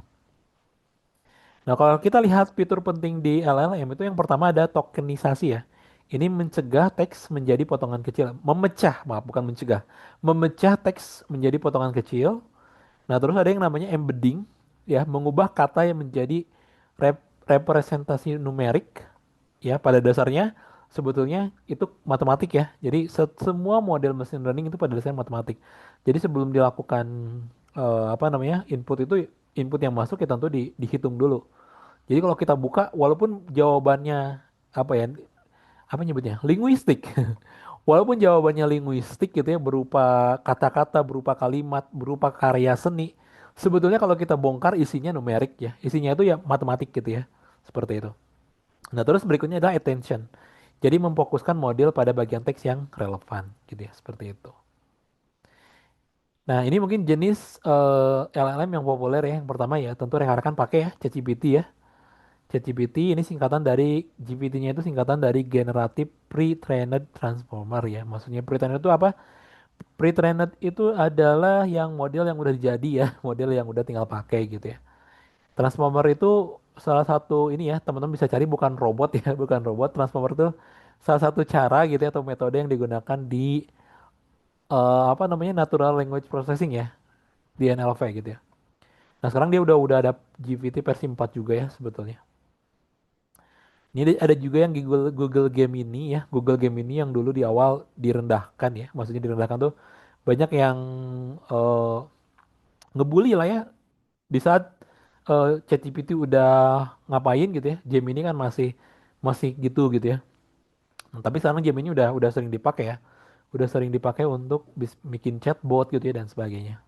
Nah, kalau kita lihat fitur penting di LLM itu yang pertama ada tokenisasi ya. Ini mencegah teks menjadi potongan kecil, maaf bukan mencegah, memecah teks menjadi potongan kecil. Nah, terus ada yang namanya embedding ya, mengubah kata yang menjadi representasi numerik ya. Pada dasarnya sebetulnya itu matematik ya. Jadi semua model machine learning itu pada dasarnya matematik. Jadi sebelum dilakukan apa namanya input itu input yang masuk ya tentu dihitung dulu. Jadi kalau kita buka, walaupun jawabannya apa ya, apa nyebutnya, linguistik, walaupun jawabannya linguistik gitu ya, berupa kata-kata, berupa kalimat, berupa karya seni, sebetulnya kalau kita bongkar isinya numerik ya, isinya itu ya matematik gitu ya, seperti itu. Nah terus berikutnya adalah attention. Jadi memfokuskan model pada bagian teks yang relevan gitu ya, seperti itu. Nah ini mungkin jenis LLM yang populer ya. Yang pertama ya, tentu rekan-rekan pakai ya, ChatGPT ya. ChatGPT ini singkatan dari GPT-nya itu singkatan dari Generative Pre-trained Transformer ya. Maksudnya pre-trained itu apa? Pre-trained itu adalah yang model yang udah jadi ya, model yang udah tinggal pakai gitu ya. Transformer itu salah satu ini ya, teman-teman bisa cari bukan robot ya, bukan robot. Transformer itu salah satu cara gitu ya atau metode yang digunakan di apa namanya Natural Language Processing ya, di NLV gitu ya. Nah, sekarang dia udah ada GPT versi 4 juga ya sebetulnya. Ini ada juga yang Google Google Gemini ya. Google Gemini yang dulu di awal direndahkan ya. Maksudnya direndahkan tuh banyak yang eh, ngebully lah ya di saat ChatGPT udah ngapain gitu ya. Gemini kan masih masih gitu ya. Nah, tapi sekarang Gemini udah sering dipakai ya. Udah sering dipakai untuk bikin chatbot gitu ya dan sebagainya.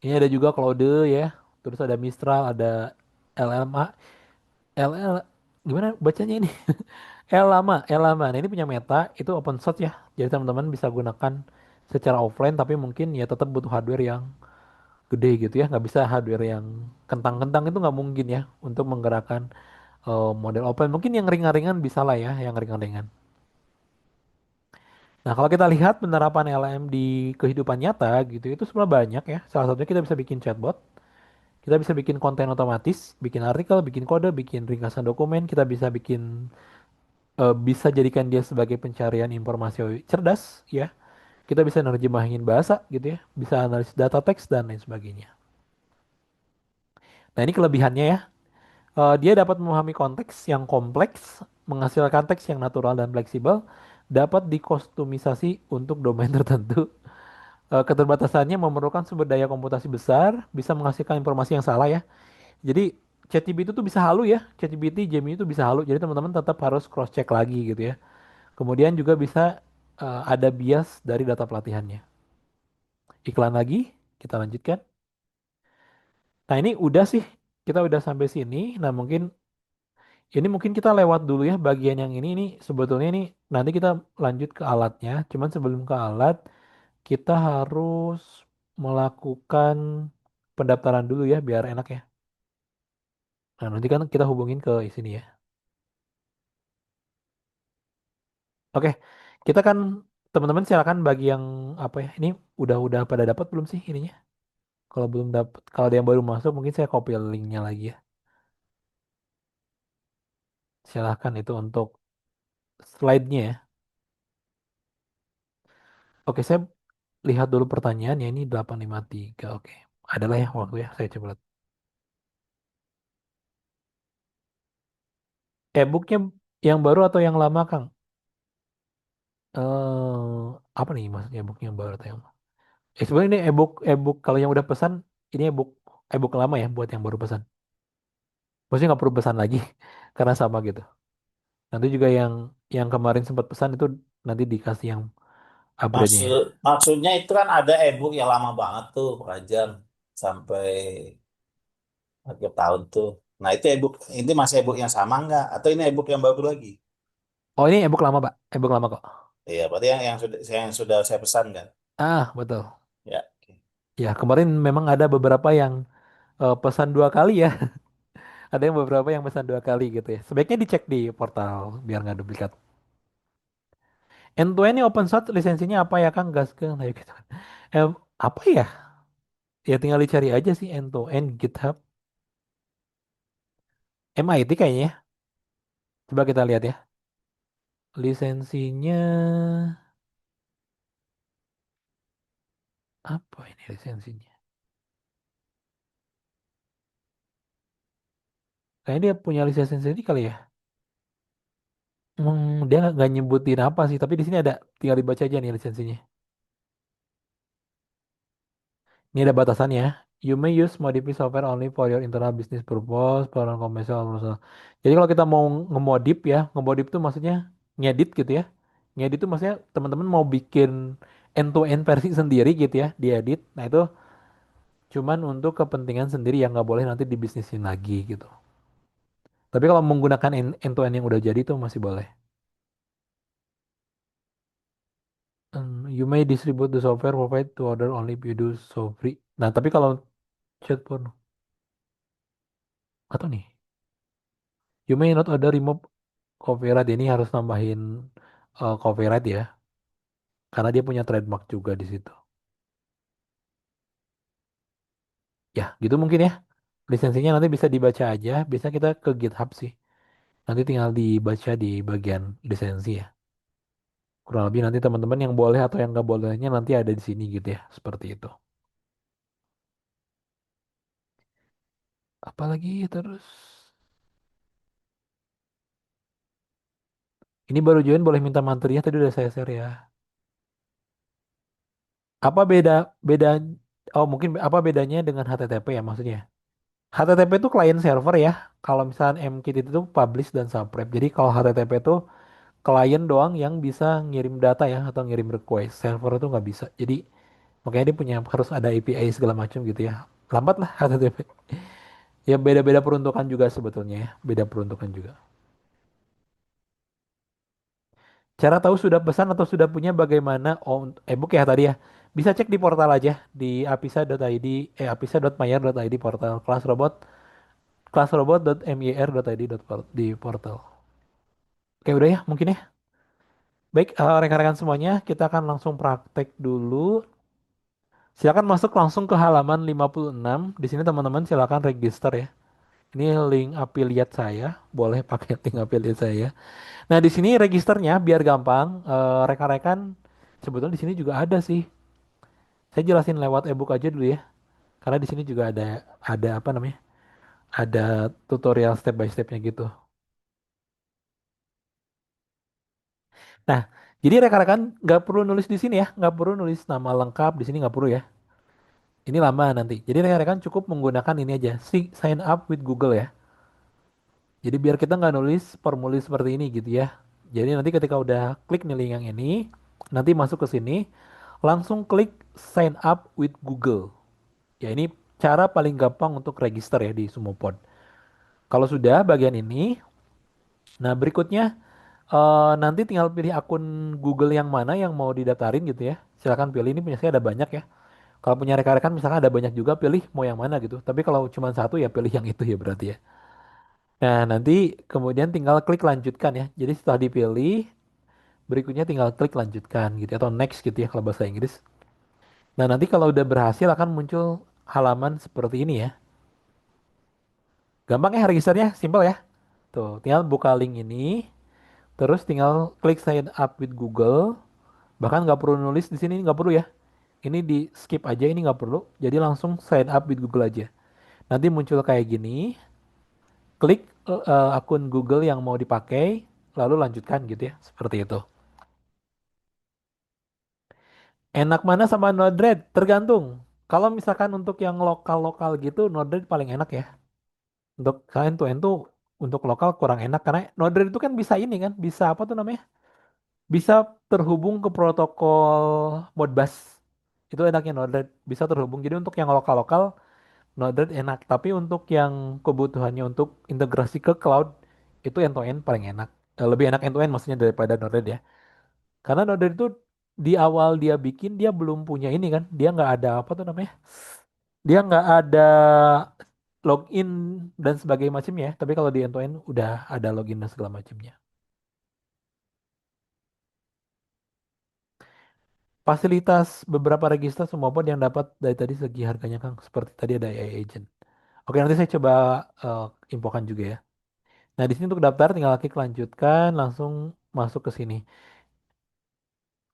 Ini ada juga Claude ya. Terus ada Mistral, ada LLMA, LL gimana bacanya ini? Elama. Nah, ini punya Meta, itu open source ya. Jadi teman-teman bisa gunakan secara offline, tapi mungkin ya tetap butuh hardware yang gede gitu ya. Nggak bisa hardware yang kentang-kentang itu nggak mungkin ya untuk menggerakkan model open. Mungkin yang ringan-ringan bisa lah ya, yang ringan-ringan. Nah, kalau kita lihat penerapan LLM di kehidupan nyata gitu, itu sebenarnya banyak ya. Salah satunya kita bisa bikin chatbot, kita bisa bikin konten otomatis, bikin artikel, bikin kode, bikin ringkasan dokumen, kita bisa bikin bisa jadikan dia sebagai pencarian informasi cerdas ya. Kita bisa nerjemahin bahasa gitu ya, bisa analisis data teks dan lain sebagainya. Nah ini kelebihannya ya. Dia dapat memahami konteks yang kompleks, menghasilkan teks yang natural dan fleksibel, dapat dikostumisasi untuk domain tertentu. Keterbatasannya memerlukan sumber daya komputasi besar, bisa menghasilkan informasi yang salah ya. Jadi ChatGPT itu bisa halu ya, ChatGPT, Gemini itu bisa halu. Jadi teman-teman tetap harus cross check lagi gitu ya. Kemudian juga bisa ada bias dari data pelatihannya. Iklan lagi, kita lanjutkan. Nah ini udah sih, kita udah sampai sini. Nah mungkin Ini mungkin kita lewat dulu ya bagian yang ini sebetulnya ini nanti kita lanjut ke alatnya. Cuman sebelum ke alat kita harus melakukan pendaftaran dulu ya biar enak ya. Nah, nanti kan kita hubungin ke sini ya. Oke, kita kan teman-teman silakan bagi yang apa ya? Ini udah pada dapat belum sih ininya? Kalau belum dapat, kalau ada yang baru masuk mungkin saya copy linknya lagi ya. Silahkan itu untuk slide-nya ya. Oke, saya lihat dulu pertanyaannya ini 853. Oke. Adalah ya waktu ya, saya coba lihat. E-booknya yang baru atau yang lama, Kang? Apa nih maksudnya e-book yang baru atau yang lama? Sebenarnya ini e-book kalau yang udah pesan ini e-book lama ya buat yang baru pesan. Maksudnya nggak perlu pesan lagi karena sama gitu. Nanti juga yang kemarin sempat pesan itu nanti dikasih yang upgrade-nya ya. Maksudnya itu kan ada e-book yang lama banget tuh, Rajan, sampai akhir tahun tuh. Nah itu e-book, ini masih e-book yang sama nggak? Atau ini e-book yang baru lagi? Oh ini e-book lama Pak, e-book lama kok. Iya, berarti yang sudah saya pesan kan? Ah betul. Ya. Oke. Ya kemarin memang ada beberapa yang pesan dua kali ya. Ada yang beberapa yang pesan dua kali gitu ya. Sebaiknya dicek di portal biar nggak duplikat. End-to-end ini open source lisensinya apa ya Kang? Gas ke nah, gitu. Eh, apa ya? Ya tinggal dicari aja sih end-to-end GitHub. MIT kayaknya ya. Coba kita lihat ya. Lisensinya apa ini lisensinya? Kayaknya dia punya lisensi sendiri kali ya. Dia nggak nyebutin apa sih, tapi di sini ada, tinggal dibaca aja nih lisensinya. Ini ada batasannya. You may use modify software only for your internal business purpose, for non-commercial. Jadi kalau kita mau ngemodif ya, ngemodif itu maksudnya ngedit gitu ya. Ngedit itu maksudnya teman-teman mau bikin end-to-end versi sendiri gitu ya, diedit. Nah itu cuman untuk kepentingan sendiri yang nggak boleh nanti dibisnisin lagi gitu. Tapi kalau menggunakan end-to-end yang udah jadi itu masih boleh. You may distribute the software provide to other only if you do so free. Nah, tapi kalau chat pun atau nih, you may not order remove copyright ini harus nambahin copyright ya, karena dia punya trademark juga di situ. Ya, gitu mungkin ya. Lisensinya nanti bisa dibaca aja. Bisa kita ke GitHub sih. Nanti tinggal dibaca di bagian lisensi ya. Kurang lebih nanti teman-teman yang boleh atau yang nggak bolehnya nanti ada di sini gitu ya. Seperti itu. Apalagi terus. Ini baru join boleh minta materinya tadi udah saya share ya. Apa beda oh mungkin apa bedanya dengan HTTP ya maksudnya? HTTP itu client server ya. Kalau misalnya MKit itu tuh publish dan subscribe. Jadi kalau HTTP itu klien doang yang bisa ngirim data ya atau ngirim request. Server itu nggak bisa. Jadi makanya dia punya harus ada API segala macam gitu ya. Lambat lah HTTP. Ya beda-beda peruntukan juga sebetulnya ya. Beda peruntukan juga. Cara tahu sudah pesan atau sudah punya bagaimana? Oh, ebook ya tadi ya. Bisa cek di portal aja di apisa.id apisa.mayer.id portal classrobot.mir.id di portal. Oke udah ya mungkin ya. Baik rekan-rekan semuanya kita akan langsung praktek dulu. Silakan masuk langsung ke halaman 56. Di sini teman-teman silakan register ya. Ini link affiliate saya, boleh pakai link affiliate saya. Nah, di sini registernya biar gampang. Rekan-rekan sebetulnya di sini juga ada sih. Saya jelasin lewat ebook aja dulu ya. Karena di sini juga ada apa namanya? Ada tutorial step by stepnya gitu. Nah, jadi rekan-rekan nggak perlu nulis di sini ya, nggak perlu nulis nama lengkap di sini nggak perlu ya. Ini lama nanti. Jadi rekan-rekan cukup menggunakan ini aja, sign up with Google ya. Jadi biar kita nggak nulis formulir seperti ini gitu ya. Jadi nanti ketika udah klik nih link yang ini, nanti masuk ke sini, langsung klik sign up with Google. Ya ini cara paling gampang untuk register ya di Sumopod. Kalau sudah bagian ini, Nah, berikutnya nanti tinggal pilih akun Google yang mana yang mau didaftarin gitu ya. Silakan pilih, ini punya saya ada banyak ya. Kalau punya rekan-rekan misalkan ada banyak juga, pilih mau yang mana gitu. Tapi kalau cuma satu ya pilih yang itu ya berarti ya. Nah, nanti kemudian tinggal klik lanjutkan ya. Jadi setelah dipilih, berikutnya tinggal klik lanjutkan gitu ya, atau next gitu ya kalau bahasa Inggris. Nah, nanti kalau udah berhasil akan muncul halaman seperti ini ya. Gampang ya registernya, simple ya. Tuh, tinggal buka link ini, terus tinggal klik sign up with Google. Bahkan nggak perlu nulis di sini, nggak perlu ya. Ini di skip aja, ini nggak perlu. Jadi langsung sign up with Google aja. Nanti muncul kayak gini, klik akun Google yang mau dipakai, lalu lanjutkan gitu ya, seperti itu. Enak mana sama Node-RED? Tergantung. Kalau misalkan untuk yang lokal-lokal gitu, Node-RED paling enak ya. Untuk kalian tuh tuh untuk lokal kurang enak karena Node-RED itu kan bisa ini kan, bisa apa tuh namanya? Bisa terhubung ke protokol Modbus. Itu enaknya Node-RED, bisa terhubung. Jadi untuk yang lokal-lokal Node-RED enak, tapi untuk yang kebutuhannya untuk integrasi ke cloud itu end-to-end paling enak. Lebih enak end-to-end maksudnya daripada Node-RED ya. Karena Node-RED itu di awal dia bikin dia belum punya ini kan, dia nggak ada apa tuh namanya, dia nggak ada login dan sebagainya macamnya ya. Tapi kalau di end-to-end udah ada login dan segala macamnya. Fasilitas beberapa register semua pun yang dapat dari tadi segi harganya Kang, seperti tadi ada AI agent. Oke, nanti saya coba eh, infokan juga ya. Nah, di sini untuk daftar tinggal klik lanjutkan, langsung masuk ke sini.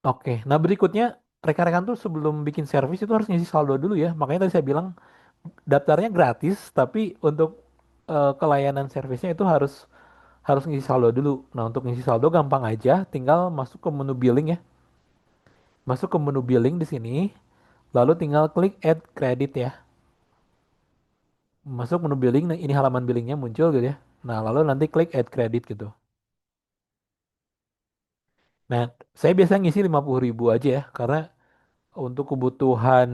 Oke, nah berikutnya rekan-rekan tuh sebelum bikin servis itu harus ngisi saldo dulu ya. Makanya tadi saya bilang daftarnya gratis, tapi untuk kelayanan servisnya itu harus harus ngisi saldo dulu. Nah, untuk ngisi saldo gampang aja, tinggal masuk ke menu billing ya. Masuk ke menu billing di sini, lalu tinggal klik add credit ya. Masuk menu billing, nah ini halaman billingnya muncul gitu ya. Nah, lalu nanti klik add credit gitu. Nah, saya biasa ngisi 50.000 aja ya, karena untuk kebutuhan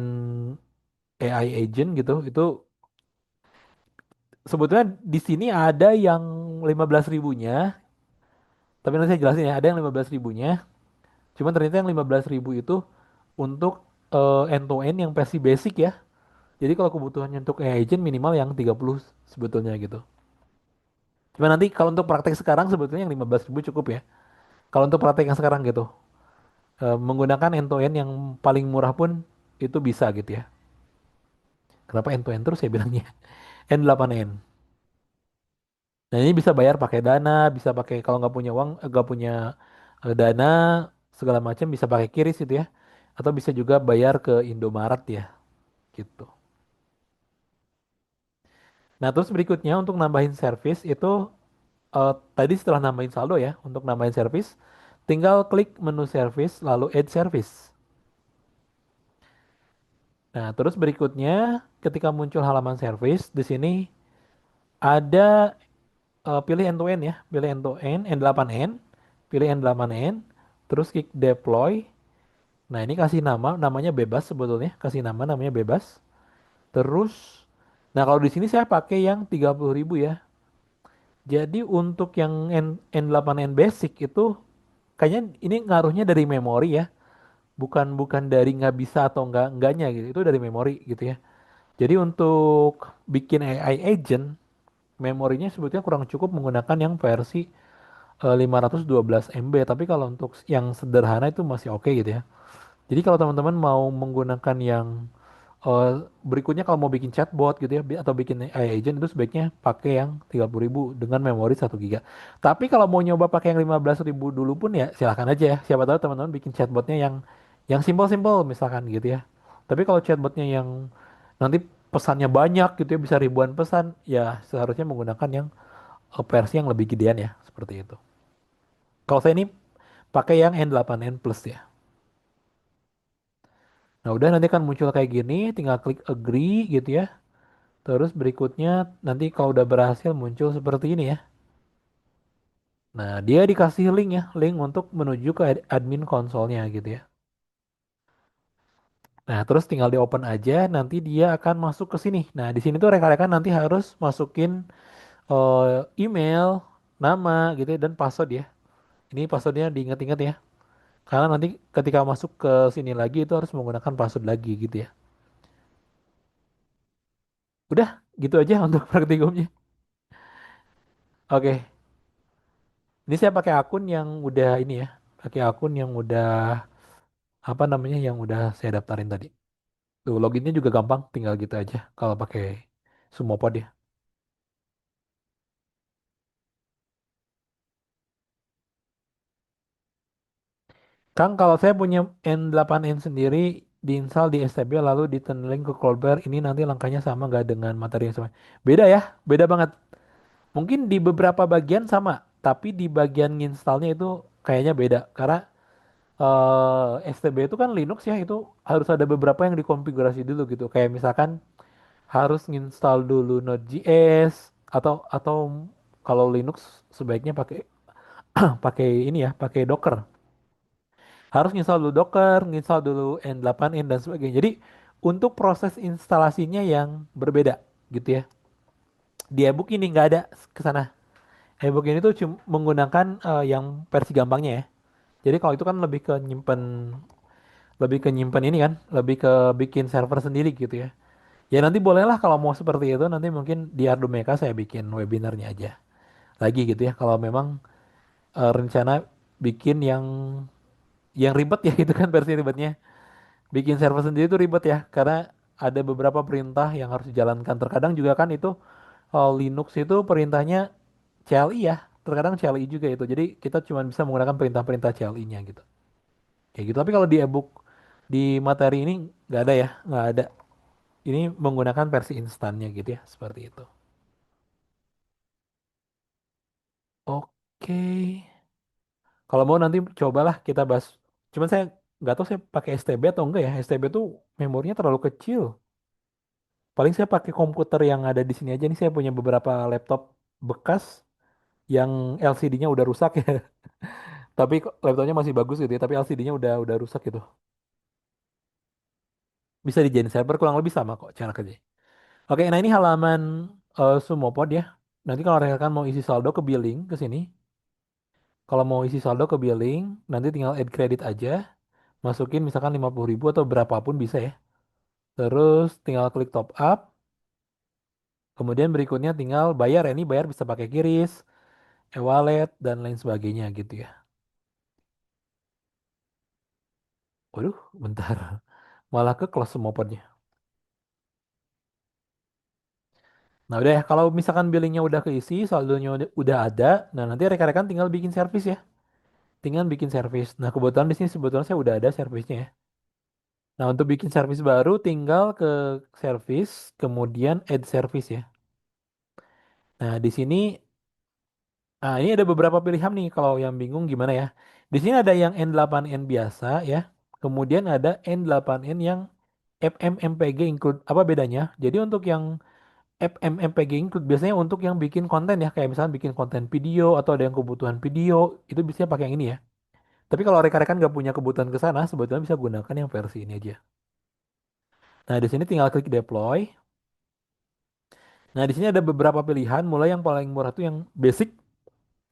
AI agent gitu, itu sebetulnya di sini ada yang 15 ribunya, tapi nanti saya jelasin ya, ada yang 15 ribunya, cuman ternyata yang 15 ribu itu untuk end to end yang versi basic ya. Jadi kalau kebutuhannya untuk AI agent minimal yang 30 sebetulnya gitu. Cuma nanti kalau untuk praktek sekarang sebetulnya yang 15 ribu cukup ya. Kalau untuk praktek yang sekarang gitu, menggunakan end to end yang paling murah pun itu bisa gitu ya. Kenapa end to end terus saya bilangnya? N8N. Nah ini bisa bayar pakai Dana, bisa pakai kalau nggak punya uang, nggak punya Dana segala macam bisa pakai QRIS gitu ya, atau bisa juga bayar ke Indomaret ya, gitu. Nah terus berikutnya untuk nambahin servis itu tadi setelah nambahin saldo ya, untuk nambahin servis, tinggal klik menu servis lalu add service. Nah terus berikutnya ketika muncul halaman servis di sini ada pilih end to end ya, pilih end to end N8N, pilih N8N, terus klik deploy. Nah, ini kasih nama, namanya bebas sebetulnya, kasih nama namanya bebas. Terus, nah kalau di sini saya pakai yang 30.000 ya. Jadi untuk yang N8N basic itu kayaknya ini ngaruhnya dari memori ya, bukan bukan dari nggak bisa atau enggaknya gitu. Itu dari memori gitu ya. Jadi untuk bikin AI agent, memorinya sebetulnya kurang cukup menggunakan yang versi 512 MB. Tapi kalau untuk yang sederhana itu masih oke gitu ya. Jadi kalau teman-teman mau menggunakan yang berikutnya kalau mau bikin chatbot gitu ya atau bikin AI agent itu sebaiknya pakai yang 30.000 dengan memori 1 GB. Tapi kalau mau nyoba pakai yang 15.000 dulu pun ya silahkan aja ya. Siapa tahu teman-teman bikin chatbotnya yang simple-simple misalkan gitu ya. Tapi kalau chatbotnya yang nanti pesannya banyak gitu ya bisa ribuan pesan ya seharusnya menggunakan yang versi yang lebih gedean ya seperti itu. Kalau saya ini pakai yang N8N Plus ya. Nah, udah nanti kan muncul kayak gini, tinggal klik agree gitu ya. Terus berikutnya nanti kalau udah berhasil muncul seperti ini ya. Nah, dia dikasih link ya, link untuk menuju ke admin konsolnya gitu ya. Nah, terus tinggal di open aja, nanti dia akan masuk ke sini. Nah, di sini tuh rekan-rekan nanti harus masukin email, nama gitu ya, dan password ya. Ini passwordnya diingat-ingat ya. Karena nanti ketika masuk ke sini lagi itu harus menggunakan password lagi gitu ya. Udah, gitu aja untuk praktikumnya. Oke, ini saya pakai akun yang udah ini ya. Pakai akun yang udah apa namanya yang udah saya daftarin tadi. Tuh, loginnya juga gampang, tinggal gitu aja kalau pakai Sumopod ya. Kang, kalau saya punya N8N sendiri diinstal di STB lalu diteneling ke Cloudflare, ini nanti langkahnya sama nggak dengan materi yang sama? Beda ya, beda banget. Mungkin di beberapa bagian sama, tapi di bagian nginstalnya itu kayaknya beda. Karena STB itu kan Linux ya, itu harus ada beberapa yang dikonfigurasi dulu gitu. Kayak misalkan harus nginstal dulu Node.js atau kalau Linux sebaiknya pakai pakai ini ya, pakai Docker. Harus nginstal dulu Docker, nginstal dulu N8N dan sebagainya. Jadi untuk proses instalasinya yang berbeda gitu ya. Di ebook ini nggak ada ke sana. Ebook ini tuh cuma menggunakan yang versi gampangnya ya. Jadi kalau itu kan lebih ke nyimpen ini kan, lebih ke bikin server sendiri gitu ya. Ya nanti bolehlah kalau mau seperti itu nanti mungkin di Ardumeka saya bikin webinarnya aja lagi gitu ya. Kalau memang rencana bikin yang ribet ya itu kan versi ribetnya. Bikin server sendiri itu ribet ya karena ada beberapa perintah yang harus dijalankan. Terkadang juga kan itu Linux itu perintahnya CLI ya. Terkadang CLI juga itu. Jadi kita cuma bisa menggunakan perintah-perintah CLI-nya gitu. Kayak gitu. Tapi kalau di ebook di materi ini nggak ada ya, nggak ada. Ini menggunakan versi instannya gitu ya, seperti itu. Oke. Kalau mau nanti cobalah kita bahas. Cuman saya nggak tahu saya pakai STB atau enggak ya. STB tuh memorinya terlalu kecil. Paling saya pakai komputer yang ada di sini aja nih. Saya punya beberapa laptop bekas yang LCD-nya udah rusak ya. Tapi laptopnya masih bagus gitu ya. Tapi LCD-nya udah rusak gitu. Bisa dijadiin server kurang lebih sama kok cara kerja. Oke, nah ini halaman Sumopod ya. Nanti kalau rekan mau isi saldo ke billing ke sini. Kalau mau isi saldo ke billing, nanti tinggal add credit aja. Masukin misalkan 50.000 atau berapapun bisa ya. Terus tinggal klik top up. Kemudian berikutnya tinggal bayar ya. Ini bayar bisa pakai QRIS, e-wallet, dan lain sebagainya gitu ya. Waduh, bentar. Malah ke close semua podnya. Nah udah ya, kalau misalkan billingnya udah keisi, saldonya udah ada, nah nanti rekan-rekan tinggal bikin servis ya. Tinggal bikin servis. Nah kebetulan di sini sebetulnya saya udah ada servisnya ya. Nah untuk bikin servis baru tinggal ke servis, kemudian add service ya. Nah di sini ini ada beberapa pilihan nih kalau yang bingung gimana ya. Di sini ada yang N8N biasa ya. Kemudian ada N8N yang FMMPG include. Apa bedanya? Jadi untuk yang FMMPG include biasanya untuk yang bikin konten ya. Kayak misalnya bikin konten video atau ada yang kebutuhan video. Itu biasanya pakai yang ini ya. Tapi kalau rekan-rekan nggak punya kebutuhan ke sana, sebetulnya bisa gunakan yang versi ini aja. Nah di sini tinggal klik deploy. Nah di sini ada beberapa pilihan. Mulai yang paling murah tuh yang basic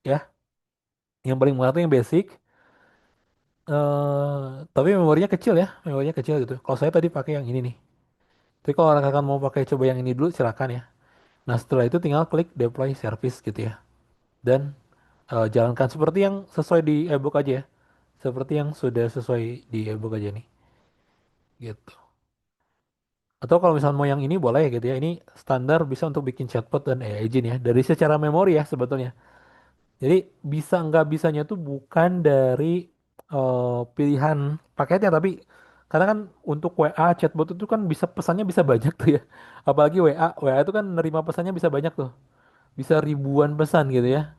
ya. Yang paling murah tuh yang basic. Tapi memorinya kecil ya, memorinya kecil gitu. Kalau saya tadi pakai yang ini nih. Tapi kalau rekan-rekan mau pakai coba yang ini dulu silakan ya. Nah setelah itu tinggal klik deploy service gitu ya. Dan jalankan seperti yang sesuai di ebook aja ya. Seperti yang sudah sesuai di ebook aja nih. Gitu. Atau kalau misalnya mau yang ini boleh gitu ya. Ini standar bisa untuk bikin chatbot dan AI agent ya. Dari secara memori ya sebetulnya. Jadi bisa nggak bisanya tuh bukan dari pilihan paketnya, tapi karena kan untuk WA chatbot itu kan bisa pesannya bisa banyak tuh ya. Apalagi WA itu kan nerima pesannya bisa banyak tuh, bisa ribuan pesan gitu ya.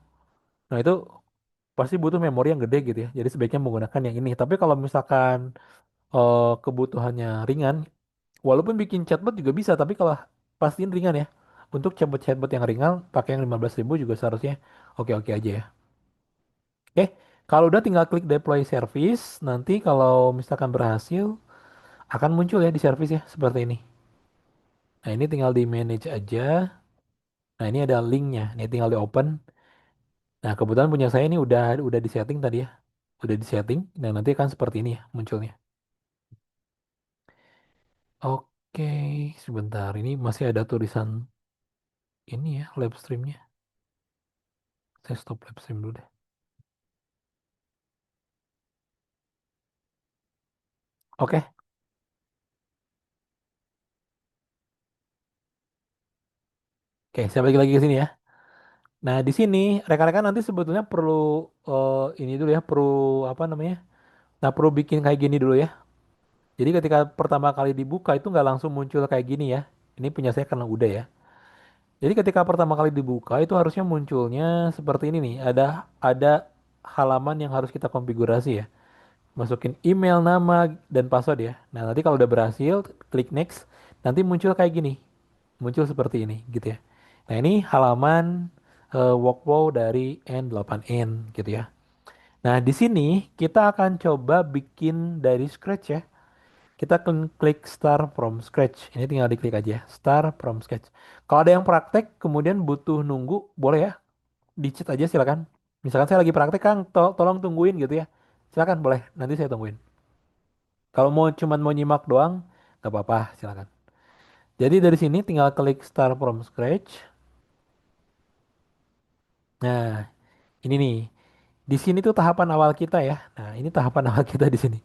Nah itu pasti butuh memori yang gede gitu ya. Jadi sebaiknya menggunakan yang ini. Tapi kalau misalkan kebutuhannya ringan, walaupun bikin chatbot juga bisa, tapi kalau pastiin ringan ya. Untuk chatbot-chatbot yang ringan, pakai yang 15.000 juga seharusnya oke-oke aja ya. Oke, kalau udah tinggal klik deploy service, nanti kalau misalkan berhasil akan muncul ya di service ya seperti ini. Nah ini tinggal di manage aja. Nah ini ada linknya, ini tinggal di open. Nah, kebetulan punya saya ini udah disetting tadi ya. Udah disetting dan nanti akan seperti ini ya munculnya. Oke, sebentar. Ini masih ada tulisan ini ya, live streamnya. Saya stop live stream dulu deh. Oke, oke, saya balik lagi ke sini ya. Nah, di sini rekan-rekan nanti sebetulnya perlu ini dulu ya, perlu apa namanya? Nah, perlu bikin kayak gini dulu ya. Jadi ketika pertama kali dibuka itu nggak langsung muncul kayak gini ya. Ini punya saya karena udah ya. Jadi ketika pertama kali dibuka itu harusnya munculnya seperti ini nih. Ada halaman yang harus kita konfigurasi ya. Masukin email, nama, dan password ya. Nah, nanti kalau udah berhasil, klik next. Nanti muncul kayak gini. Muncul seperti ini gitu ya. Nah, ini halaman workflow dari N8N gitu ya. Nah, di sini kita akan coba bikin dari scratch ya. Kita akan klik start from scratch. Ini tinggal diklik aja, start from scratch. Kalau ada yang praktek, kemudian butuh nunggu, boleh ya, di-chat aja silakan. Misalkan saya lagi praktek, Kang, tolong tungguin gitu ya. Silakan, boleh. Nanti saya tungguin. Kalau mau nyimak doang, nggak apa-apa, silakan. Jadi dari sini tinggal klik start from scratch. Nah, ini nih. Di sini tuh tahapan awal kita ya. Nah, ini tahapan awal kita di sini.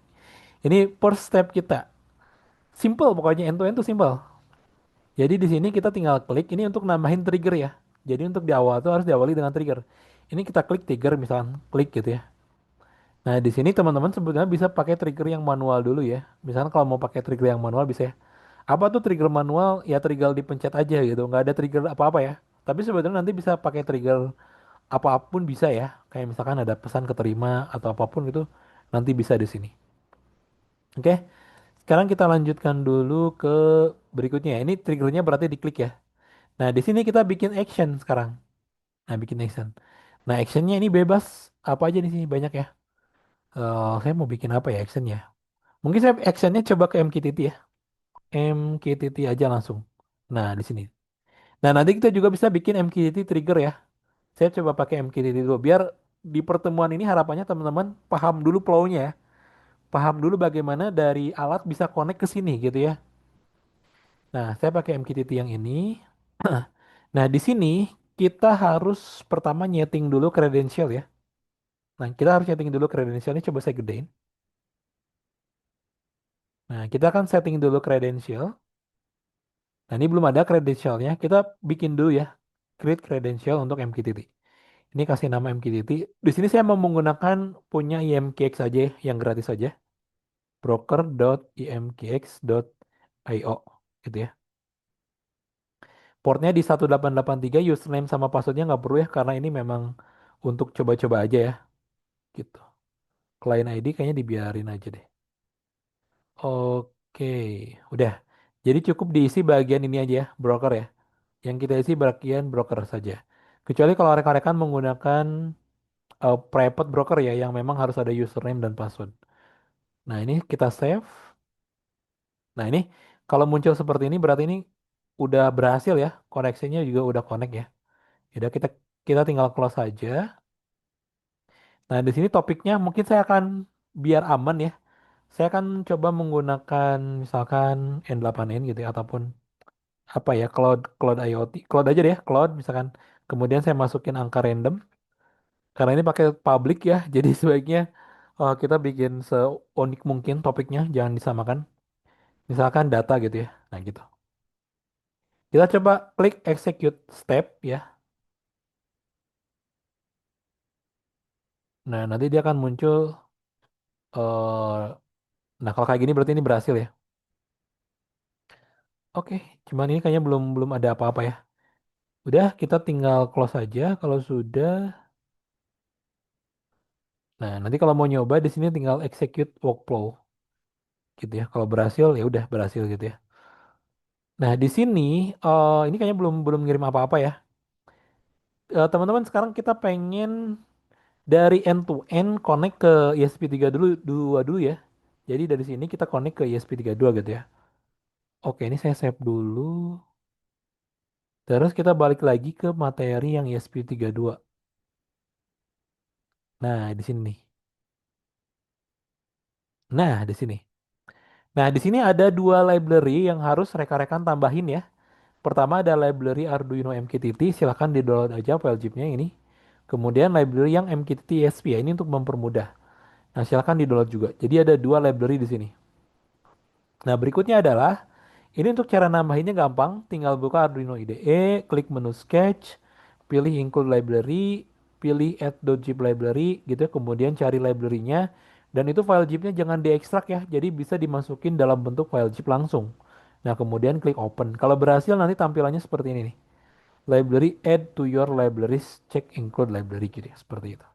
Ini first step kita. Simple pokoknya end to end tuh simple. Jadi di sini kita tinggal klik ini untuk nambahin trigger ya. Jadi untuk di awal tuh harus diawali dengan trigger. Ini kita klik trigger misalkan klik gitu ya. Nah di sini teman-teman sebetulnya bisa pakai trigger yang manual dulu ya. Misalkan kalau mau pakai trigger yang manual bisa ya. Apa tuh trigger manual? Ya trigger dipencet aja gitu. Nggak ada trigger apa-apa ya. Tapi sebetulnya nanti bisa pakai trigger apapun bisa ya. Kayak misalkan ada pesan keterima atau apapun itu nanti bisa di sini. Oke. Sekarang kita lanjutkan dulu ke berikutnya. Ini triggernya berarti diklik ya. Nah, di sini kita bikin action sekarang. Nah, bikin action. Nah, actionnya ini bebas. Apa aja di sini banyak ya. Saya mau bikin apa ya actionnya? Mungkin saya actionnya coba ke MQTT ya. MQTT aja langsung. Nah, di sini. Nah, nanti kita juga bisa bikin MQTT trigger ya. Saya coba pakai MQTT dulu. Biar di pertemuan ini harapannya teman-teman paham dulu flow-nya ya. Paham dulu bagaimana dari alat bisa connect ke sini gitu ya. Nah, saya pakai MQTT yang ini. Nah, di sini kita harus pertama nyeting dulu credential ya. Nah, kita harus setting dulu kredensialnya. Coba saya gedein. Nah, kita akan setting dulu kredensial. Nah, ini belum ada kredensialnya. Kita bikin dulu ya. Create credential untuk MQTT. Ini kasih nama MQTT. Di sini saya mau menggunakan punya IMKX aja ya, yang gratis saja. Broker.imkx.io gitu ya. Portnya di 1883, username sama passwordnya nggak perlu ya, karena ini memang untuk coba-coba aja ya. Gitu. Client ID kayaknya dibiarin aja deh. Oke, udah. Jadi cukup diisi bagian ini aja ya, broker ya. Yang kita isi bagian broker saja. Kecuali kalau rekan-rekan menggunakan private broker ya, yang memang harus ada username dan password. Nah ini kita save. Nah ini kalau muncul seperti ini berarti ini udah berhasil ya, koneksinya juga udah connect ya. Udah kita kita tinggal close saja. Nah di sini topiknya mungkin saya akan biar aman ya. Saya akan coba menggunakan misalkan N8N gitu ya, ataupun apa ya cloud cloud IoT cloud aja deh ya, cloud misalkan kemudian saya masukin angka random karena ini pakai public ya jadi sebaiknya kita bikin seunik mungkin topiknya jangan disamakan misalkan data gitu ya nah gitu kita coba klik execute step ya nah nanti dia akan muncul eh nah kalau kayak gini berarti ini berhasil ya oke cuman ini kayaknya belum belum ada apa-apa ya udah kita tinggal close aja kalau sudah nah nanti kalau mau nyoba di sini tinggal execute workflow gitu ya. Kalau berhasil ya udah berhasil gitu ya. Nah, di sini ini kayaknya belum belum ngirim apa-apa ya. Teman-teman sekarang kita pengen dari end to end connect ke ESP32 dulu ya. Jadi dari sini kita connect ke ESP32 gitu ya. Oke, ini saya save dulu. Terus kita balik lagi ke materi yang ESP32. Nah, di sini nih. Nah, di sini. Nah, di sini ada dua library yang harus rekan-rekan tambahin ya. Pertama ada library Arduino MQTT, silahkan di-download aja file zipnya ini. Kemudian library yang MQTT ESP ya, ini untuk mempermudah. Nah, silahkan di-download juga. Jadi ada dua library di sini. Nah, berikutnya adalah ini untuk cara nambahinnya gampang, tinggal buka Arduino IDE, klik menu Sketch, pilih include library, pilih add.zip library gitu ya, kemudian cari library-nya dan itu file zip-nya jangan diekstrak ya, jadi bisa dimasukin dalam bentuk file zip langsung. Nah, kemudian klik open. Kalau berhasil nanti tampilannya seperti ini nih. Library add to your libraries, check include library gitu ya, seperti itu.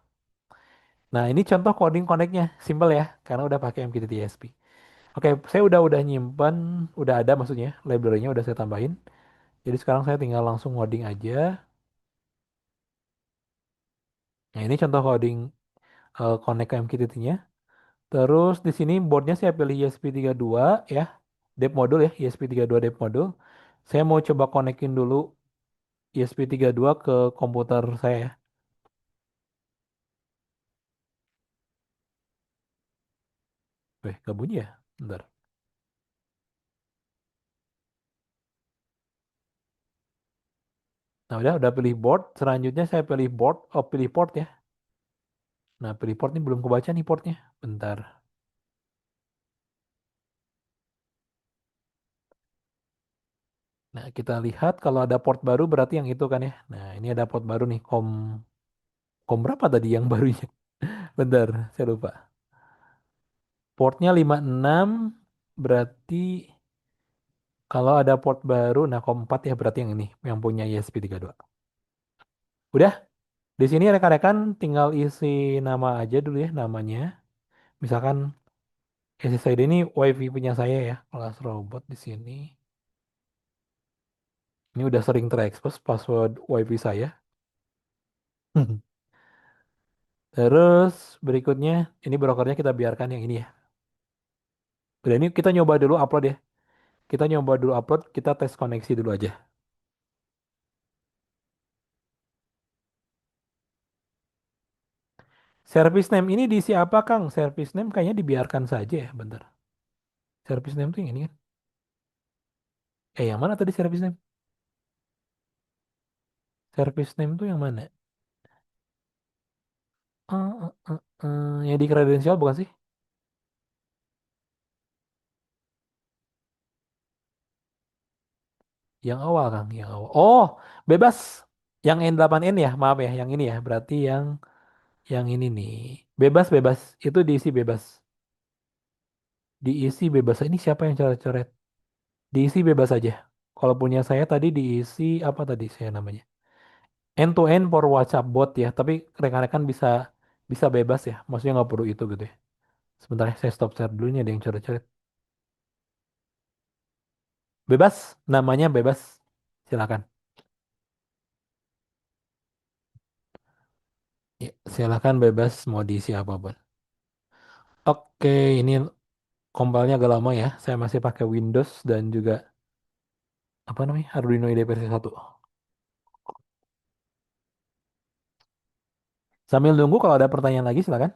Nah, ini contoh coding connect-nya, simple ya, karena udah pakai MQTT Oke, saya udah nyimpan, udah ada maksudnya, library-nya udah saya tambahin. Jadi sekarang saya tinggal langsung ngoding aja. Nah, ini contoh coding connect ke MQTT-nya. Terus di sini boardnya saya pilih ESP32 ya, dep modul ya, ESP32 dep modul. Saya mau coba konekin dulu ESP32 ke komputer saya ya. Gak bunyi ya? Bentar. Nah, udah pilih board. Selanjutnya saya pilih board, oh pilih port ya. Nah, pilih port ini belum kebaca nih portnya. Bentar. Nah, kita lihat kalau ada port baru berarti yang itu kan ya. Nah, ini ada port baru nih, kom berapa tadi yang barunya? Bentar, saya lupa. Portnya 56 berarti kalau ada port baru, nah kom 4 ya berarti yang ini, yang punya ESP32. Udah, di sini rekan-rekan tinggal isi nama aja dulu ya namanya. Misalkan SSID ini WiFi punya saya ya, kelas robot di sini. Ini udah sering terekspos password WiFi saya. Terus berikutnya, ini brokernya kita biarkan yang ini ya. Udah ini kita nyoba dulu upload ya. Kita nyoba dulu upload, kita tes koneksi dulu aja. Service name ini diisi apa Kang? Service name kayaknya dibiarkan saja ya, bentar. Service name tuh yang ini kan? Yang mana tadi service name? Service name tuh yang mana? Yang di kredensial bukan sih? Yang awal Kang, yang awal. Oh, bebas. Yang N8N ya, maaf ya, yang ini ya. Berarti yang ini nih. Bebas, bebas. Itu diisi bebas. Diisi bebas. Ini siapa yang coret-coret? Diisi bebas aja. Kalau punya saya tadi diisi apa tadi saya namanya? End to end for WhatsApp bot ya. Tapi rekan-rekan bisa bisa bebas ya. Maksudnya nggak perlu itu gitu ya. Sebentar ya, saya stop share dulu nih ada yang coret-coret. Bebas, namanya bebas. Silakan. Ya, silakan bebas mau diisi apapun. Oke, ini compile-nya agak lama ya. Saya masih pakai Windows dan juga apa namanya? Arduino IDE versi 1. Sambil nunggu kalau ada pertanyaan lagi silakan.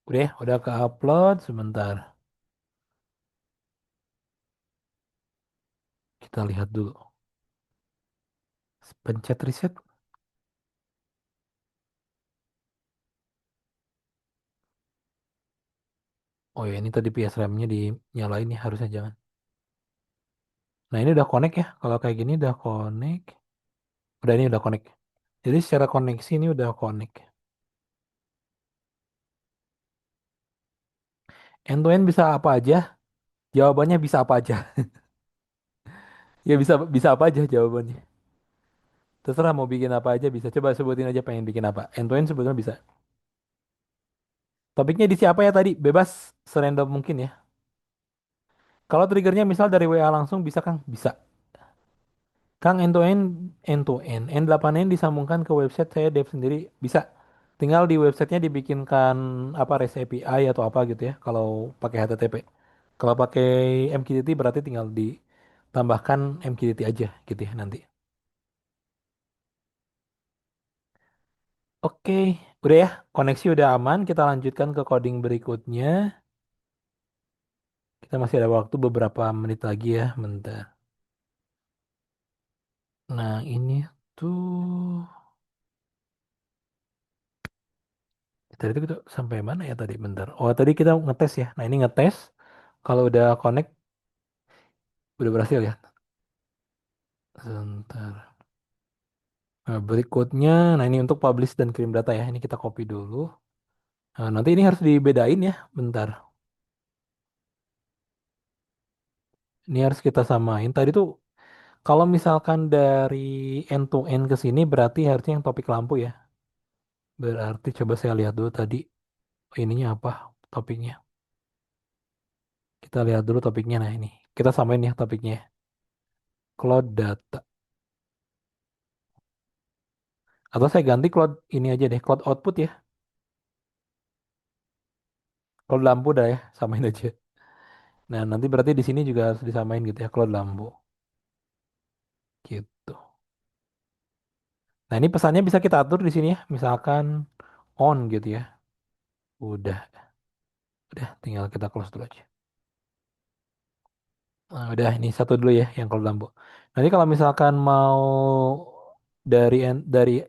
Udah ke upload sebentar. Kita lihat dulu. Pencet reset. Oh ya, ini tadi PS RAM-nya dinyalain nih, harusnya jangan. Nah, ini udah connect ya. Kalau kayak gini udah connect. Udah, ini udah connect. Jadi secara koneksi ini udah connect. End to end bisa apa aja? Jawabannya bisa apa aja. Ya bisa bisa apa aja jawabannya. Terserah mau bikin apa aja bisa. Coba sebutin aja pengen bikin apa. End to end sebetulnya bisa. Topiknya di siapa ya tadi? Bebas serandom mungkin ya. Kalau triggernya misal dari WA langsung bisa Kang? Bisa. Kang end to end. N8N disambungkan ke website saya dev sendiri bisa. Tinggal di websitenya dibikinkan apa REST API atau apa gitu ya. Kalau pakai HTTP. Kalau pakai MQTT berarti tinggal ditambahkan MQTT aja gitu ya nanti. Oke, udah ya. Koneksi udah aman. Kita lanjutkan ke coding berikutnya. Kita masih ada waktu beberapa menit lagi ya. Bentar. Nah, ini tuh tadi itu kita sampai mana ya tadi? Bentar. Oh, tadi kita ngetes ya. Nah, ini ngetes. Kalau udah connect, udah berhasil ya. Sebentar. Nah, berikutnya, nah ini untuk publish dan kirim data ya. Ini kita copy dulu. Nah, nanti ini harus dibedain ya. Bentar. Ini harus kita samain. Tadi tuh kalau misalkan dari end to end ke sini berarti harusnya yang topik lampu ya. Berarti coba saya lihat dulu tadi ininya apa topiknya. Kita lihat dulu topiknya. Nah, ini. Kita samain ya topiknya. Cloud data. Atau saya ganti cloud ini aja deh, cloud output ya. Cloud lampu dah ya, samain aja. Nah, nanti berarti di sini juga harus disamain gitu ya, cloud lampu. Gitu. Nah, ini pesannya bisa kita atur di sini ya. Misalkan on gitu ya. Udah, tinggal kita close dulu aja. Nah, udah, ini satu dulu ya yang cloud lampu. Nanti kalau misalkan mau dari